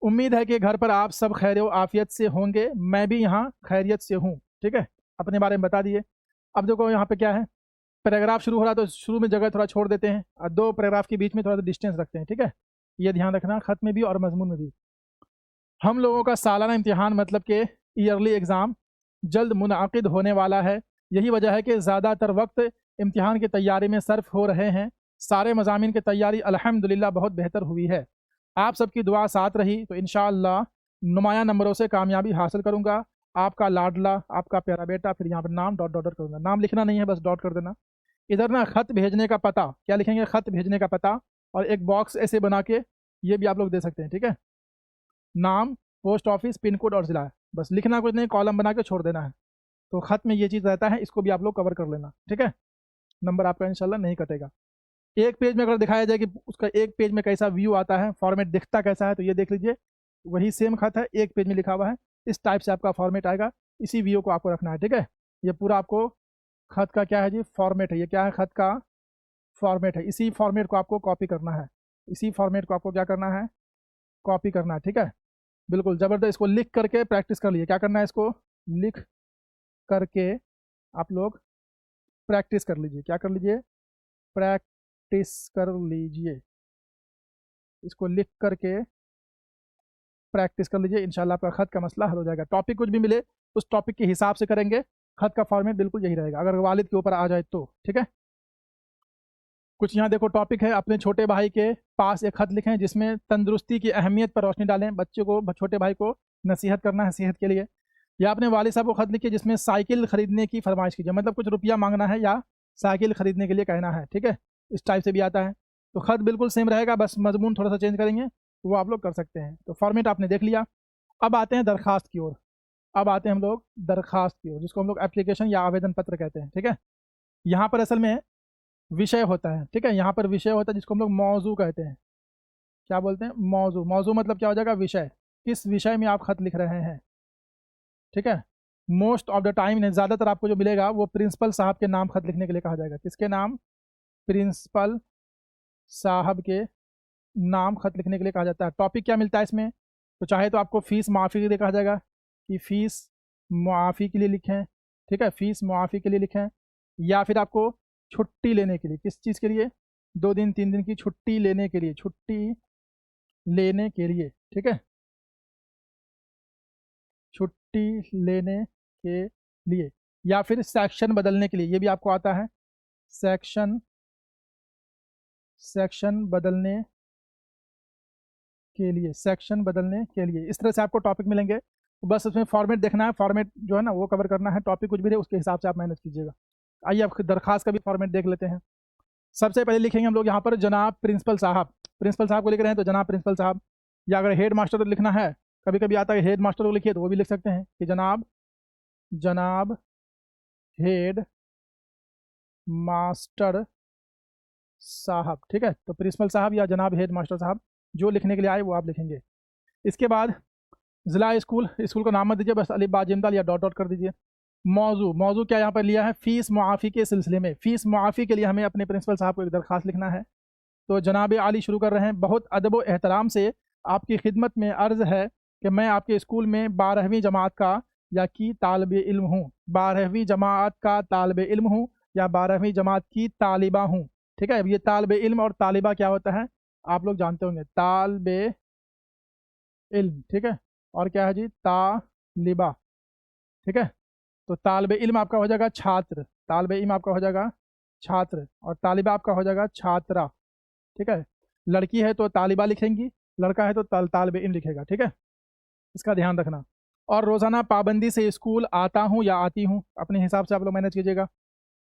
उम्मीद है कि घर पर आप सब खैर आफियत से होंगे, मैं भी यहाँ खैरियत से हूँ। ठीक है, अपने बारे में बता दिए। अब देखो यहाँ पे क्या है, पैराग्राफ शुरू हो रहा है तो शुरू में जगह थोड़ा छोड़ देते हैं, और दो पैराग्राफ के बीच में थोड़ा सा डिस्टेंस रखते हैं। ठीक है, ये ध्यान रखना, खत में भी और मजमून में भी। हम लोगों का सालाना इम्तिहान मतलब कि ईयरली एग्ज़ाम जल्द मुनअक़िद होने वाला है। यही वजह है कि ज़्यादातर वक्त इम्तिहान की तैयारी में सर्फ हो रहे हैं। सारे मज़ामीन की तैयारी अल्हम्दुलिल्लाह बहुत बेहतर हुई है। आप सबकी दुआ साथ रही तो इंशाअल्लाह नुमाया नंबरों से कामयाबी हासिल करूँगा। आपका लाडला, आपका प्यारा बेटा। फिर यहाँ पर नाम डॉट डॉट करूँगा, नाम लिखना नहीं है, बस डॉट कर देना। इधर ना ख़त भेजने का पता, क्या लिखेंगे, ख़त भेजने का पता, और एक बॉक्स ऐसे बना के ये भी आप लोग दे सकते हैं। ठीक है, नाम, पोस्ट ऑफिस, पिन कोड और ज़िला, बस लिखना कुछ नहीं, कॉलम बना के छोड़ देना है। तो ख़त में ये चीज़ रहता है, इसको भी आप लोग कवर कर लेना। ठीक है, नंबर आपका इंशाल्लाह नहीं कटेगा। एक पेज में अगर दिखाया जाए कि उसका एक पेज में कैसा व्यू आता है, फॉर्मेट दिखता कैसा है, तो ये देख लीजिए, वही सेम ख़त है, एक पेज में लिखा हुआ है, इस टाइप से आपका फॉर्मेट आएगा। इसी व्यू को आपको रखना है। ठीक है, ये पूरा आपको खत का क्या है जी, फॉर्मेट है। ये क्या है, खत का फॉर्मेट है। इसी फॉर्मेट को आपको कॉपी करना है, इसी फॉर्मेट को आपको क्या करना है, कॉपी करना है। ठीक है, बिल्कुल ज़बरदस्त। इसको लिख करके प्रैक्टिस कर लीजिए। क्या करना है, इसको लिख करके आप लोग प्रैक्टिस कर लीजिए। क्या कर लीजिए, प्रैक्टिस कर लीजिए। इसको लिख करके प्रैक्टिस कर लीजिए, इंशाल्लाह आपका ख़त का मसला हल हो जाएगा। टॉपिक कुछ भी मिले उस टॉपिक के हिसाब से करेंगे, ख़त का फॉर्मेट बिल्कुल यही रहेगा, अगर वालिद के ऊपर आ जाए तो। ठीक है, कुछ यहाँ देखो टॉपिक है, अपने छोटे भाई के पास एक ख़त लिखें जिसमें तंदुरुस्ती की अहमियत पर रोशनी डालें। बच्चे को, छोटे भाई को नसीहत करना है सेहत के लिए। या अपने वालिद साहब को ख़त लिखिए जिसमें साइकिल ख़रीदने की फरमाइश कीजिए, मतलब कुछ रुपया मांगना है या साइकिल ख़रीदने के लिए कहना है। ठीक है, इस टाइप से भी आता है। तो ख़त बिल्कुल सेम रहेगा, बस मजमून थोड़ा सा चेंज करेंगे, वो आप लोग कर सकते हैं। तो फॉर्मेट आपने देख लिया। अब आते हैं दरख्वास्त की ओर। अब आते हैं हम लोग दरख्वास्त की ओर, जिसको हम लोग एप्लीकेशन या आवेदन पत्र कहते हैं। ठीक है, यहाँ पर असल में विषय होता है। ठीक है, यहाँ पर विषय होता है जिसको हम लोग मौजू कहते हैं। क्या बोलते हैं? मौजू। मौजू मतलब क्या हो जाएगा? विषय। किस विषय में आप खत लिख रहे हैं। ठीक है, मोस्ट ऑफ द टाइम, ज़्यादातर आपको जो मिलेगा वो प्रिंसिपल साहब के नाम खत लिखने के लिए कहा जाएगा। किसके नाम? प्रिंसिपल साहब के नाम खत लिखने के लिए कहा जाता है। टॉपिक क्या मिलता है इसमें? तो चाहे तो आपको फ़ीस मुआफ़ी के लिए कहा जाएगा कि फ़ीस मुआफ़ी के लिए लिखें। ठीक है, फ़ीस मुआफ़ी के लिए लिखें। या फिर आपको छुट्टी लेने के लिए, किस चीज़ के लिए? 2 दिन 3 दिन की छुट्टी लेने के लिए, छुट्टी लेने के लिए। ठीक है, छुट्टी लेने के लिए। या फिर सेक्शन बदलने के लिए, ये भी आपको आता है। सेक्शन बदलने के लिए, सेक्शन बदलने के लिए। इस तरह से आपको टॉपिक मिलेंगे, तो बस उसमें फॉर्मेट देखना है, फॉर्मेट जो है ना वो कवर करना है। टॉपिक कुछ भी रहे उसके हिसाब से आप मैनेज कीजिएगा। आइए अब दरख्वास्त का भी फॉर्मेट देख लेते हैं। सबसे पहले लिखेंगे हम लोग यहाँ पर जनाब प्रिंसिपल साहब। प्रिंसिपल साहब को लिख रहे हैं तो जनाब प्रिंसिपल साहब। या अगर हेड मास्टर को लिखना है, कभी कभी आता है हेड मास्टर को लिखिए, तो वो भी लिख सकते हैं कि जनाब हेड मास्टर साहब। ठीक है, तो प्रिंसिपल साहब या जनाब हेड मास्टर साहब, जो लिखने के लिए आए वो आप लिखेंगे। इसके बाद ज़िला स्कूल को नाम मत दीजिए, बस अलिफ बा जिम दाल या डॉट डॉट कर दीजिए। मौजू क्या यहाँ पर लिया है? फ़ीस मुआफ़ी के सिलसिले में। फ़ीस मुआफ़ी के लिए हमें अपने प्रिंसिपल साहब को एक दरख्वास्त लिखना है। तो जनाब आली शुरू कर रहे हैं। बहुत अदब व एहतराम से आपकी खिदमत में अर्ज़ है कि मैं आपके स्कूल में 12वीं जमात का या की तालिब इल्म हूँ। 12वीं जमात का तालिब इल्म हूँ या 12वीं जमात की तालिबा हूँ। ठीक है, अब ये तालिब इल्म और तालिबा क्या होता है आप लोग जानते होंगे। तालिब इल्म, ठीक है, और क्या है जी? तालिबा। ठीक है, तो तालिब इल्म आपका हो जाएगा छात्र, तालिब इल्म आपका हो जाएगा छात्र, और तालिबा आपका हो जाएगा छात्रा। ठीक है, लड़की है तो तालिबा लिखेंगी, लड़का है तो तालिब इल्म लिखेगा। ठीक है, इसका ध्यान रखना। और रोज़ाना पाबंदी से स्कूल आता हूँ या आती हूँ, अपने हिसाब से आप लोग मैनेज कीजिएगा।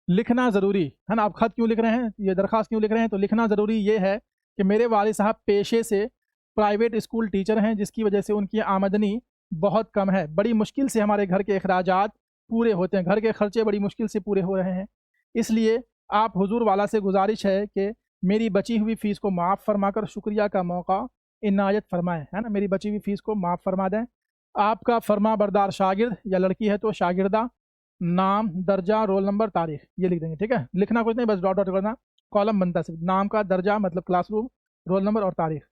लिखना ज़रूरी है ना। आप खत क्यों लिख रहे हैं, ये दरख्वास्त क्यों लिख रहे हैं? तो लिखना ज़रूरी ये है कि मेरे वालिद साहब पेशे से प्राइवेट स्कूल टीचर हैं, जिसकी वजह से उनकी आमदनी बहुत कम है। बड़ी मुश्किल से हमारे घर के अखराजात पूरे होते हैं, घर के खर्चे बड़ी मुश्किल से पूरे हो रहे हैं। इसलिए आप हुजूर वाला से गुजारिश है कि मेरी बची हुई फ़ीस को माफ़ फरमाकर शुक्रिया का मौका इनायत फरमाएँ, है ना। मेरी बची हुई फ़ीस को माफ़ फरमा दें। आपका फरमा बरदार शागिर्द, या लड़की है तो शागिर्दा, नाम, दर्जा, रोल नंबर, तारीख, ये लिख देंगे। ठीक है, लिखना कुछ नहीं, बस डॉट डॉट करना, कॉलम बनता है सिर्फ। नाम का दर्जा मतलब क्लासरूम, रोल नंबर और तारीख।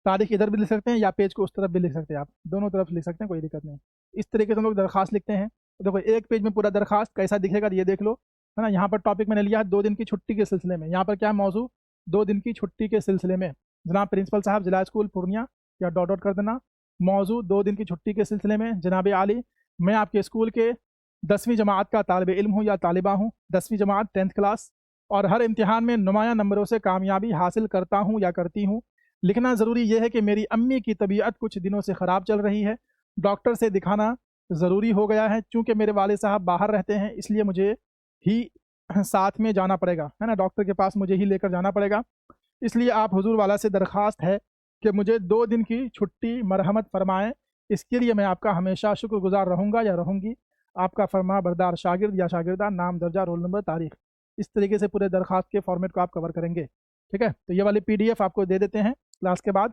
तारीख इधर भी लिख सकते हैं या पेज को उस तरफ भी लिख सकते हैं, आप दोनों तरफ लिख सकते हैं, कोई दिक्कत नहीं। इस तरीके से हम लोग दरख्वास्त लिखते हैं। तो देखो एक पेज में पूरा दरख्वास्त कैसा दिखेगा ये देख लो, है ना। यहाँ पर टॉपिक मैंने लिया है 2 दिन की छुट्टी के सिलसिले में। यहाँ पर क्या मौजू? 2 दिन की छुट्टी के सिलसिले में जनाब प्रिंसिपल साहब जिला स्कूल पूर्णिया, या डॉट डॉट कर देना। मौजू 2 दिन की छुट्टी के सिलसिले में जनाब आली, मैं आपके स्कूल के 10वीं जमात का तालिब इल्म हूँ या तालिबा हूँ, 10वीं जमात 10th क्लास, और हर इम्तिहान में नुमाया नंबरों से कामयाबी हासिल करता हूँ या करती हूँ। लिखना ज़रूरी यह है कि मेरी अम्मी की तबीयत कुछ दिनों से ख़राब चल रही है, डॉक्टर से दिखाना ज़रूरी हो गया है। चूँकि मेरे वालिद साहब बाहर रहते हैं, इसलिए मुझे ही साथ में जाना पड़ेगा, है ना, डॉक्टर के पास मुझे ही लेकर जाना पड़ेगा। इसलिए आप हुजूर वाला से दरख्वास्त है कि मुझे 2 दिन की छुट्टी मरहमत फरमाएँ। इसके लिए मैं आपका हमेशा शुक्रगुज़ार रहूँगा या रहूँगी। आपका फरमा बरदार शागिर्द या शागिर्दा, नाम, दर्जा, रोल नंबर, तारीख। इस तरीके से पूरे दरख्वास्त के फॉर्मेट को आप कवर करेंगे। ठीक है, तो ये वाली PDF आपको दे देते हैं क्लास के बाद।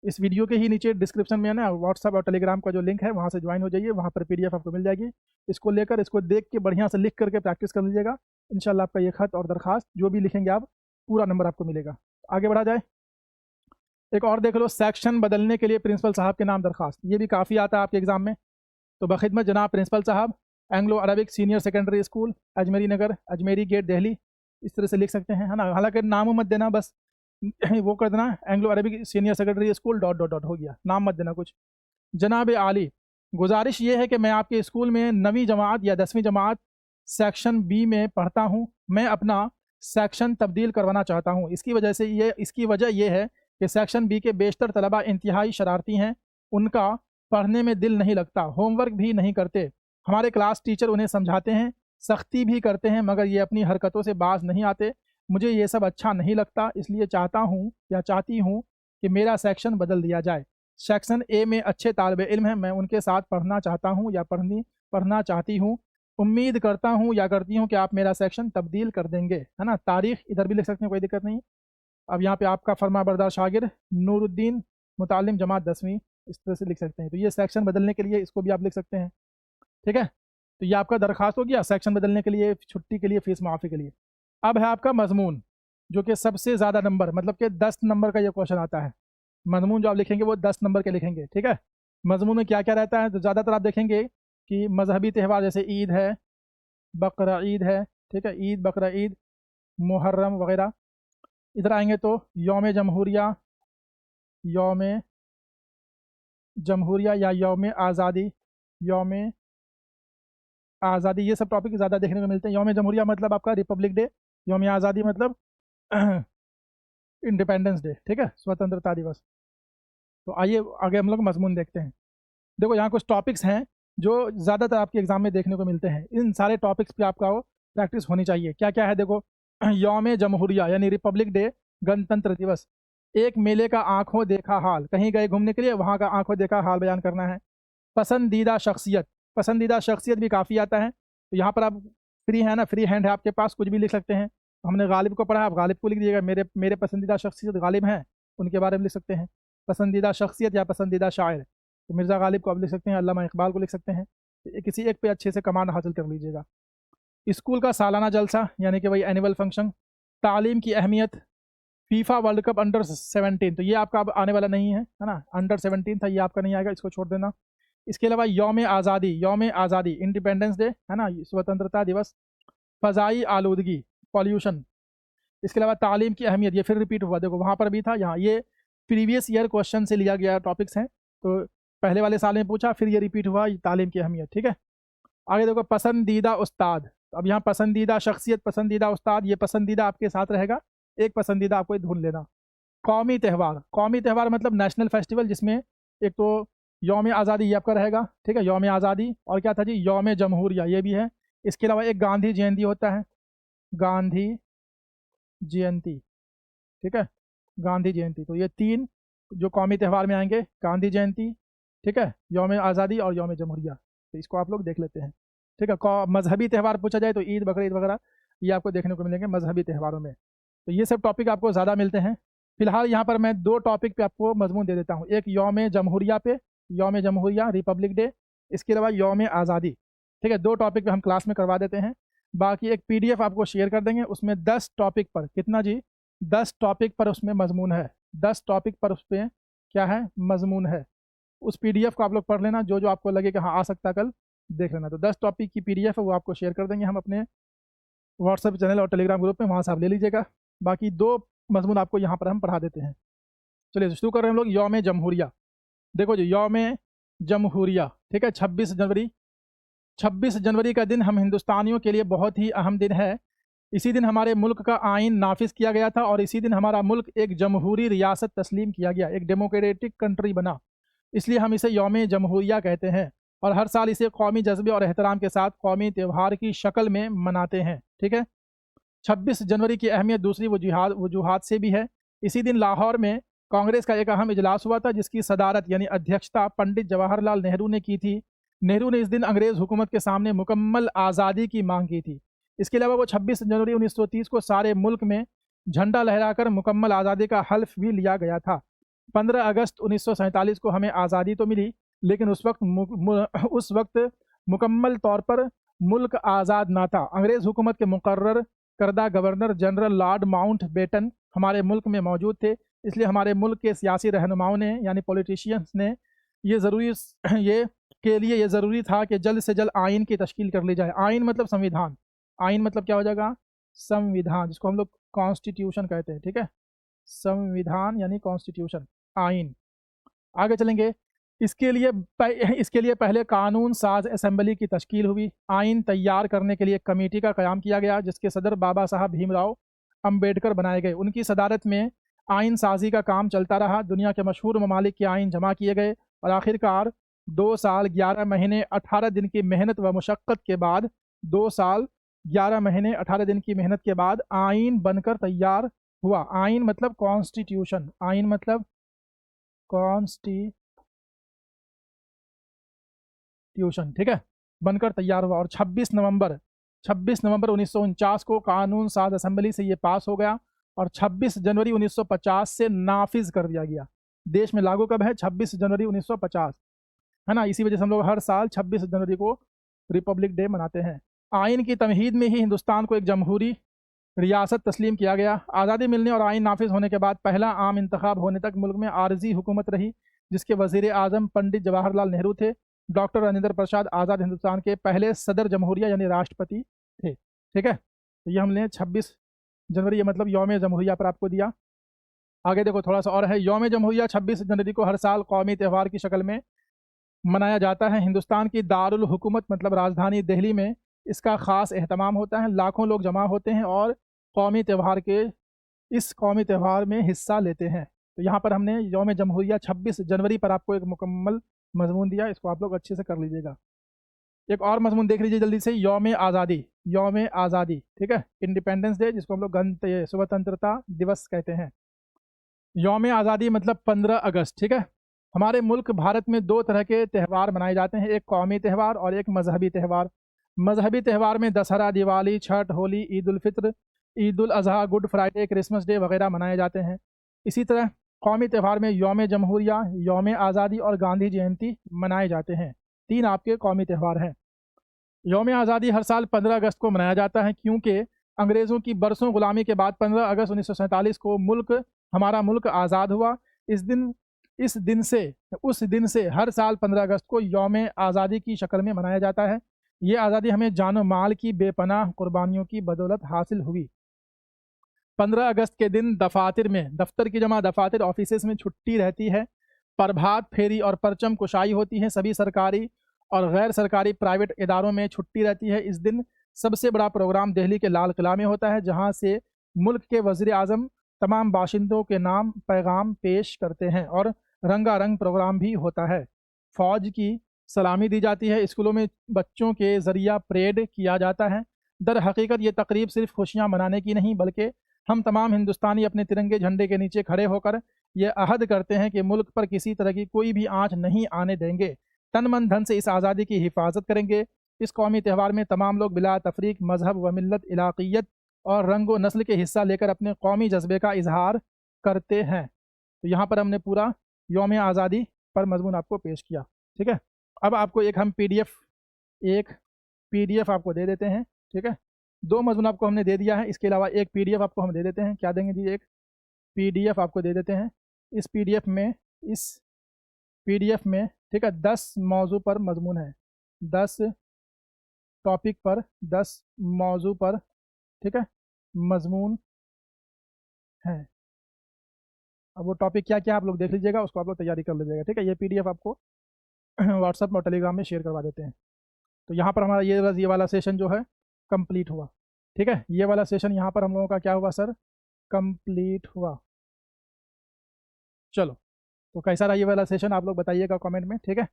इस वीडियो के ही नीचे डिस्क्रिप्शन में है ना व्हाट्सअप और टेलीग्राम का जो लिंक है, वहाँ से ज्वाइन हो जाइए, वहाँ पर PDF आपको मिल जाएगी। इसको लेकर, इसको देख के बढ़िया से लिख करके प्रैक्टिस कर लीजिएगा। इंशाल्लाह आपका ये खत और दरख्वास्त जो भी लिखेंगे आप, पूरा नंबर आपको मिलेगा। आगे बढ़ा जाए, एक और देख लो, सेक्शन बदलने के लिए प्रिंसिपल साहब के नाम दरख्वास्त। ये भी काफ़ी आता है आपके एग्जाम में। तो बखिदमत जनाब प्रिंसिपल साहब, Anglo Arabic senior secondary school, Ajmeri Nagar, Ajmeri Gate, Delhi. इस तरह से लिख सकते हैं, है ना। हालांकि नाम मत देना, बस वो कर देना, Anglo Arabic senior secondary school dot dot dot, हो गया, नाम मत देना कुछ। जनाब आली, गुजारिश ये है कि मैं आपके स्कूल में 9वीं जमात या 10वीं जमात सेक्शन बी में पढ़ता हूँ। मैं अपना सेक्शन तब्दील करवाना चाहता हूँ। इसकी वजह यह है कि सेक्शन बी के बेशतर तलबा इंतहाई शरारती हैं, उनका पढ़ने में दिल नहीं लगता, होमवर्क भी नहीं करते। हमारे क्लास टीचर उन्हें समझाते हैं, सख्ती भी करते हैं, मगर ये अपनी हरकतों से बाज नहीं आते। मुझे ये सब अच्छा नहीं लगता, इसलिए चाहती हूँ कि मेरा सेक्शन बदल दिया जाए। सेक्शन ए में अच्छे तालिब इल्म हैं, मैं उनके साथ पढ़ना चाहता हूँ या पढ़ना चाहती हूँ। उम्मीद करता हूँ या करती हूँ कि आप मेरा सेक्शन तब्दील कर देंगे, है ना। तारीख इधर भी लिख सकते हैं, कोई दिक्कत नहीं। अब यहाँ पे आपका फरमाबरदार शागिर नूरुद्दीन, मुतालिम जमात 10वीं, इस तरह से लिख सकते हैं। तो ये सेक्शन बदलने के लिए इसको भी आप लिख सकते हैं, ठीक है। तो ये आपका दरख्वास्त हो गया सेक्शन बदलने के लिए, छुट्टी के लिए, फीस माफ़ी के लिए। अब है आपका मजमून, जो कि सबसे ज़्यादा नंबर, मतलब कि 10 नंबर का ये क्वेश्चन आता है। मजमून जो आप लिखेंगे वो 10 नंबर के लिखेंगे, ठीक है। मजमून में क्या क्या रहता है, तो ज़्यादातर आप देखेंगे कि मजहबी त्यौहार जैसे ईद है, बकरा ईद है, ठीक है, ईद, बकरा ईद, मुहर्रम वगैरह। इधर आएंगे तो यौम जमहूरिया या यौम आज़ादी, ये सब टॉपिक ज़्यादा देखने को मिलते हैं। यौम जमहूरिया मतलब आपका रिपब्लिक डे, यौम आज़ादी मतलब इंडिपेंडेंस डे, ठीक है, स्वतंत्रता दिवस। तो आइए आगे हम लोग मजमून देखते हैं। देखो यहाँ कुछ टॉपिक्स हैं जो ज़्यादातर आपके एग्जाम में देखने को मिलते हैं। इन सारे टॉपिक्स पे आपका प्रैक्टिस होनी चाहिए। क्या क्या है देखो, यौम जमहूरिया यानी रिपब्लिक डे, गणतंत्र दिवस। एक मेले का आंखों देखा हाल, कहीं गए घूमने के लिए, वहाँ का आंखों देखा हाल बयान करना है। पसंदीदा शख्सियत, पसंदीदा शख्सियत भी काफ़ी आता है। तो यहाँ पर आप फ्री है ना, फ्री हैंड है आपके पास, कुछ भी लिख सकते हैं। हमने गालिब को पढ़ा, आप गालिब को लिख दीजिएगा। मेरे पसंदीदा शख्सियत गालिब हैं, उनके बारे में लिख सकते हैं। पसंदीदा शख्सियत या पसंदीदा शायर, तो मिर्ज़ा गालिब को आप लिख सकते हैं, अल्लामा इकबाल को लिख सकते हैं। किसी एक पे अच्छे से कमांड हासिल कर लीजिएगा। स्कूल का सालाना जलसा यानी कि वही एनुअल फंक्शन। तालीम की अहमियत, फीफा वर्ल्ड कप अंडर 17, तो ये आपका अब आने वाला नहीं है ना, अंडर 17 था, ये आपका नहीं आएगा, इसको छोड़ देना। इसके अलावा यौम आज़ादी इंडिपेंडेंस डे, है ना, स्वतंत्रता दिवस। फ़ज़ाई आलूदगी, पॉल्यूशन। इसके अलावा तालीम की अहमियत, ये फिर रिपीट हुआ, देखो वहाँ पर भी था, यहाँ ये प्रीवियस ईयर क्वेश्चन से लिया गया टॉपिक्स हैं। तो पहले वाले साल में पूछा, फिर ये रिपीट हुआ, तालीम की अहमियत, ठीक है। आगे देखो पसंदीदा उस्ताद, अब यहाँ पसंदीदा शख्सियत, पसंदीदा उस्ताद, ये पसंदीदा आपके साथ रहेगा, एक पसंदीदा आपको ढूंढ लेना। कौमी त्यौहार मतलब नेशनल फेस्टिवल, जिसमें एक तो यौम आज़ादी ये आपका रहेगा, ठीक है, यौम आज़ादी, और क्या था जी, यौम जमहूरिया, ये भी है। इसके अलावा एक गांधी जयंती होता है, गांधी जयंती, ठीक है, गांधी जयंती। तो ये 3 जो कौमी त्यौहार में आएंगे, गांधी जयंती, ठीक है, यौम आज़ादी और यौम जमहूरिया। तो इसको आप लोग देख लेते हैं, ठीक है। मजहबी त्यौहार पूछा जाए तो ईद, बकरीद वगैरह ये आपको देखने को मिलेंगे मजहबी त्यौहारों में। तो ये सब टॉपिक आपको ज़्यादा मिलते हैं। फिलहाल यहाँ पर मैं 2 टॉपिक पे आपको मजमून दे देता हूँ, एक यौम जमहूरिया पे, यौम जमहूरिया रिपब्लिक डे, इसके अलावा यौम आज़ादी, ठीक है। 2 टॉपिक पे हम क्लास में करवा देते हैं। बाकी एक PDF आपको शेयर कर देंगे, उसमें 10 टॉपिक पर, कितना जी, 10 टॉपिक पर उसमें मजमून है, 10 टॉपिक पर उस पर क्या है, मजमून है। उस PDF को आप लोग पढ़ लेना, जो जो आपको लगे कि हाँ आ सकता कल, देख लेना। तो 10 टॉपिक की PDF है, वो आपको शेयर कर देंगे हम अपने व्हाट्सएप चैनल और टेलीग्राम ग्रुप में, वहाँ से आप ले लीजिएगा। बाकी 2 मजमून आपको यहाँ पर हम पढ़ा देते हैं। चलिए शुरू कर रहे हैं हम लोग यौम जमहूरिया। देखो जी, यौम जमहूरिया, ठीक है, 26 जनवरी का दिन हम हिंदुस्तानियों के लिए बहुत ही अहम दिन है। इसी दिन हमारे मुल्क का आइन नाफिज किया गया था और इसी दिन हमारा मुल्क एक जमहूरी रियासत तस्लीम किया गया, एक डेमोक्रेटिक कंट्री बना। इसलिए हम इसे यौम जमहूरिया कहते हैं और हर साल इसे कौमी जज्बे और एहतराम के साथ कौमी त्यौहार की शक्ल में मनाते हैं, ठीक है। 26 जनवरी की अहमियत दूसरी वजूहात से भी है। इसी दिन लाहौर में कांग्रेस का एक अहम इजलास हुआ था, जिसकी सदारत यानी अध्यक्षता पंडित जवाहरलाल नेहरू ने की थी। नेहरू ने इस दिन अंग्रेज़ हुकूमत के सामने मुकम्मल आज़ादी की मांग की थी। इसके अलावा वो 26 जनवरी 1930 को सारे मुल्क में झंडा लहराकर मुकम्मल आज़ादी का हल्फ भी लिया गया था। 15 अगस्त 1947 को हमें आज़ादी तो मिली, लेकिन उस वक्त मुकम्मल तौर पर मुल्क आज़ाद ना था। अंग्रेज़ हुकूमत के मुकर्रर करदा governor general Lord Mountbatten हमारे मुल्क में मौजूद थे। इसलिए हमारे मुल्क के सियासी रहनुमाओं ने यानी पॉलिटिशियंस ने ये ज़रूरी था कि जल्द से जल्द आइन की तश्कील कर ली जाए। आइन मतलब संविधान, आइन मतलब क्या हो जाएगा, संविधान, जिसको हम लोग कॉन्स्टिट्यूशन कहते हैं, ठीक है। संविधान यानी कॉन्स्टिट्यूशन, आइन। आगे चलेंगे। इसके लिए पहले कानून साज असेंबली की तश्कील हुई। आइन तैयार करने के लिए एक कमेटी का क़याम किया गया जिसके सदर बाबा साहब भीमराव अंबेडकर बनाए गए। उनकी सदारत में आइन साजी का काम चलता रहा। दुनिया के मशहूर ममालिक के आइन जमा किए गए और आखिरकार 2 साल 11 महीने 18 दिन की मेहनत व मुशक्क़त के बाद 2 साल 11 महीने 18 दिन की मेहनत के बाद आइन बनकर तैयार हुआ। आइन मतलब कॉन्स्टिट्यूशन, आइन मतलब कॉन्स्टिट्यूशन, ठीक है, बनकर तैयार हुआ। और 26 नवंबर 1949 को कानून साज असेंबली से ये पास हो गया और 26 जनवरी 1950 से नाफिज कर दिया गया। देश में लागू कब है? 26 जनवरी 1950, है ना। इसी वजह से हम लोग हर साल 26 जनवरी को रिपब्लिक डे मनाते हैं। आइन की तमहीद में ही हिंदुस्तान को एक जमहूरी रियासत तस्लीम किया गया। आज़ादी मिलने और आइन नाफिज होने के बाद पहला आम इंतखाब होने तक मुल्क में आर्जी हुकूमत रही जिसके वज़ीर आज़म पंडित जवाहरलाल नेहरू थे। डॉक्टर राजेंद्र प्रसाद आज़ाद हिंदुस्तान के पहले सदर जमहूरिया यानी राष्ट्रपति थे, ठीक है। तो ये हमने 26 जनवरी, ये मतलब यौम जमहूरिया पर आपको दिया। आगे देखो थोड़ा सा और है। यौम जमहूरिया 26 जनवरी को हर साल कौमी त्यौहार की शक्ल में मनाया जाता है। हिंदुस्तान की दारुल हुकूमत मतलब राजधानी दिल्ली में इसका ख़ास एहतमाम होता है। लाखों लोग जमा होते हैं और इस कौमी त्यौहार में हिस्सा लेते हैं। तो यहाँ पर हमने यौम जमहूरिया 26 जनवरी पर आपको एक मुकम्मल मजमून दिया, इसको आप लोग अच्छे से कर लीजिएगा। एक और मजमून देख लीजिए जल्दी से, यौम आज़ादी। यौम आज़ादी, ठीक है, इंडिपेंडेंस डे जिसको हम लोग स्वतंत्रता दिवस कहते हैं। यौम आज़ादी मतलब 15 अगस्त, ठीक है। हमारे मुल्क भारत में 2 तरह के त्यौहार मनाए जाते हैं, एक कौमी त्यौहार और एक मजहबी त्यौहार। मजहबी त्यौहार में Dussehra, Diwali, Chhath, Holi, Eid ul Fitr, Eid ul Adha, Good Friday, Christmas Day वगैरह मनाए जाते हैं। इसी तरह कौमी त्यौहार में यौम जमहूरिया, यौम आज़ादी और गांधी जयंती मनाए जाते हैं। 3 आपके कौमी त्यौहार हैं। यौम आज़ादी हर साल 15 अगस्त को मनाया जाता है क्योंकि अंग्रेज़ों की बरसों गुलामी के बाद 15 अगस्त 1947 को हमारा मुल्क आज़ाद हुआ। उस दिन से हर साल 15 अगस्त को यौम आज़ादी की शक्ल में मनाया जाता है। ये आज़ादी हमें जान और माल की बेपनाह कुर्बानियों की बदौलत हासिल हुई। 15 अगस्त के दिन दफ्तर की जमा दफातर ऑफिस में छुट्टी रहती है। प्रभात फेरी और परचम कुशाई होती है। सभी सरकारी और गैर सरकारी प्राइवेट इदारों में छुट्टी रहती है। इस दिन सबसे बड़ा प्रोग्राम दिल्ली के लाल किला में होता है जहां से मुल्क के वज़ीर आज़म तमाम बाशिंदों के नाम पैगाम पेश करते हैं और रंगारंग प्रोग्राम भी होता है। फ़ौज की सलामी दी जाती है। स्कूलों में बच्चों के ज़रिया परेड किया जाता है। दर हकीकत ये तकरीब सिर्फ खुशियाँ मनाने की नहीं बल्कि हम तमाम हिंदुस्तानी अपने तिरंगे झंडे के नीचे खड़े होकर ये अहद करते हैं कि मुल्क पर किसी तरह की कोई भी आँच नहीं आने देंगे। तन मन धन से इस आज़ादी की हिफाजत करेंगे। इस कौमी त्यौहार में तमाम लोग बिला तफरीक मजहब व मिल्लत, इलाक़ियत और रंग व नस्ल के हिस्सा लेकर अपने कौमी जज्बे का इजहार करते हैं। तो यहाँ पर हमने पूरा यौम आज़ादी पर मजमून आपको पेश किया, ठीक है। अब आपको एक पीडीएफ आपको दे देते हैं, ठीक है। 2 मजमून आपको हमने दे दिया है, इसके अलावा एक पीडीएफ आपको हम दे देते हैं। क्या देंगे जी? एक पीडीएफ आपको दे देते हैं। इस पीडीएफ में ठीक है 10 मौजू पर मजमून है, 10 टॉपिक पर 10 मौजू पर, ठीक है, मजमून है। अब वो टॉपिक क्या क्या आप लोग देख लीजिएगा, उसको आप लोग तैयारी कर लीजिएगा, ठीक है। ये पीडीएफ आपको व्हाट्सएप और टेलीग्राम में शेयर करवा देते हैं। तो यहाँ पर हमारा ये वाला सेशन जो है कंप्लीट हुआ, ठीक है। ये वाला सेशन यहाँ पर हम लोगों का क्या हुआ सर? कंप्लीट हुआ। चलो, तो कैसा रहा ये वाला सेशन आप लोग बताइएगा कमेंट में, ठीक है।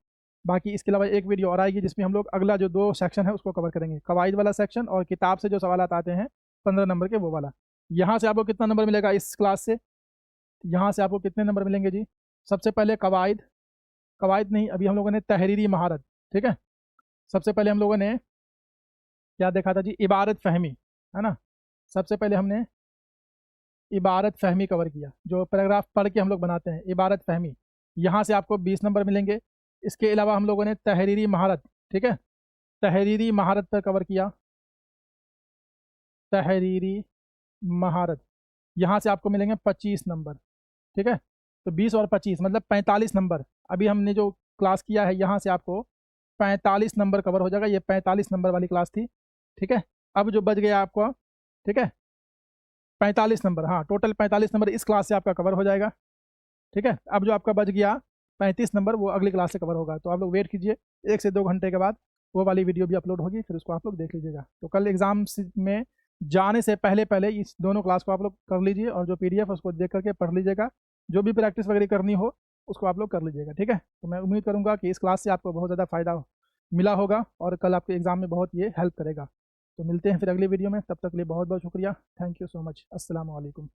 बाकी इसके अलावा एक वीडियो और आएगी जिसमें हम लोग अगला जो 2 सेक्शन है उसको कवर करेंगे, कवायद वाला सेक्शन और किताब से जो सवाल आते हैं 15 नंबर के वो वाला। यहाँ से आपको कितना नंबर मिलेगा इस क्लास से? यहाँ से आपको कितने नंबर मिलेंगे जी? सबसे पहले कवायद नहीं, अभी हम लोगों ने तहरीरी महारत, ठीक है। सबसे पहले हम लोगों ने क्या देखा था जी? इबारत फहमी, है ना। सबसे पहले हमने इबारत फहमी कवर किया, जो पैराग्राफ पढ़ के हम लोग बनाते हैं, इबारत फहमी। यहाँ से आपको 20 नंबर मिलेंगे। इसके अलावा हम लोगों ने तहरीरी महारत, ठीक है, तहरीरी महारत पर कवर किया, तहरीरी महारत। यहाँ से आपको मिलेंगे 25 नंबर, ठीक है। तो 20 और 25 मतलब 45 नंबर। अभी हमने जो क्लास किया है यहाँ से आपको 45 नंबर कवर हो जाएगा। ये 45 नंबर वाली क्लास थी, ठीक है। अब जो बच गया आपको, ठीक है, 45 नंबर, हाँ टोटल 45 नंबर इस क्लास से आपका कवर हो जाएगा। ठीक है, अब जो आपका बच गया 35 नंबर वो अगली क्लास से कवर होगा। तो आप लोग वेट कीजिए, 1 से 2 घंटे के बाद वो वाली वीडियो भी अपलोड होगी, फिर उसको आप लोग देख लीजिएगा। तो कल एग्ज़ाम में जाने से पहले पहले इस दोनों क्लास को आप लोग कर लीजिए, और जो PDF है उसको देख करके पढ़ लीजिएगा। जो भी प्रैक्टिस वगैरह करनी हो उसको आप लोग कर लीजिएगा। ठीक है, तो मैं उम्मीद करूँगा कि इस क्लास से आपको बहुत ज़्यादा फ़ायदा मिला होगा और कल आपके एग्ज़ाम में बहुत ये हेल्प करेगा। तो मिलते हैं फिर अगली वीडियो में, तब तक के लिए बहुत बहुत शुक्रिया। Thank you so much. अस्सलाम वालेकुम।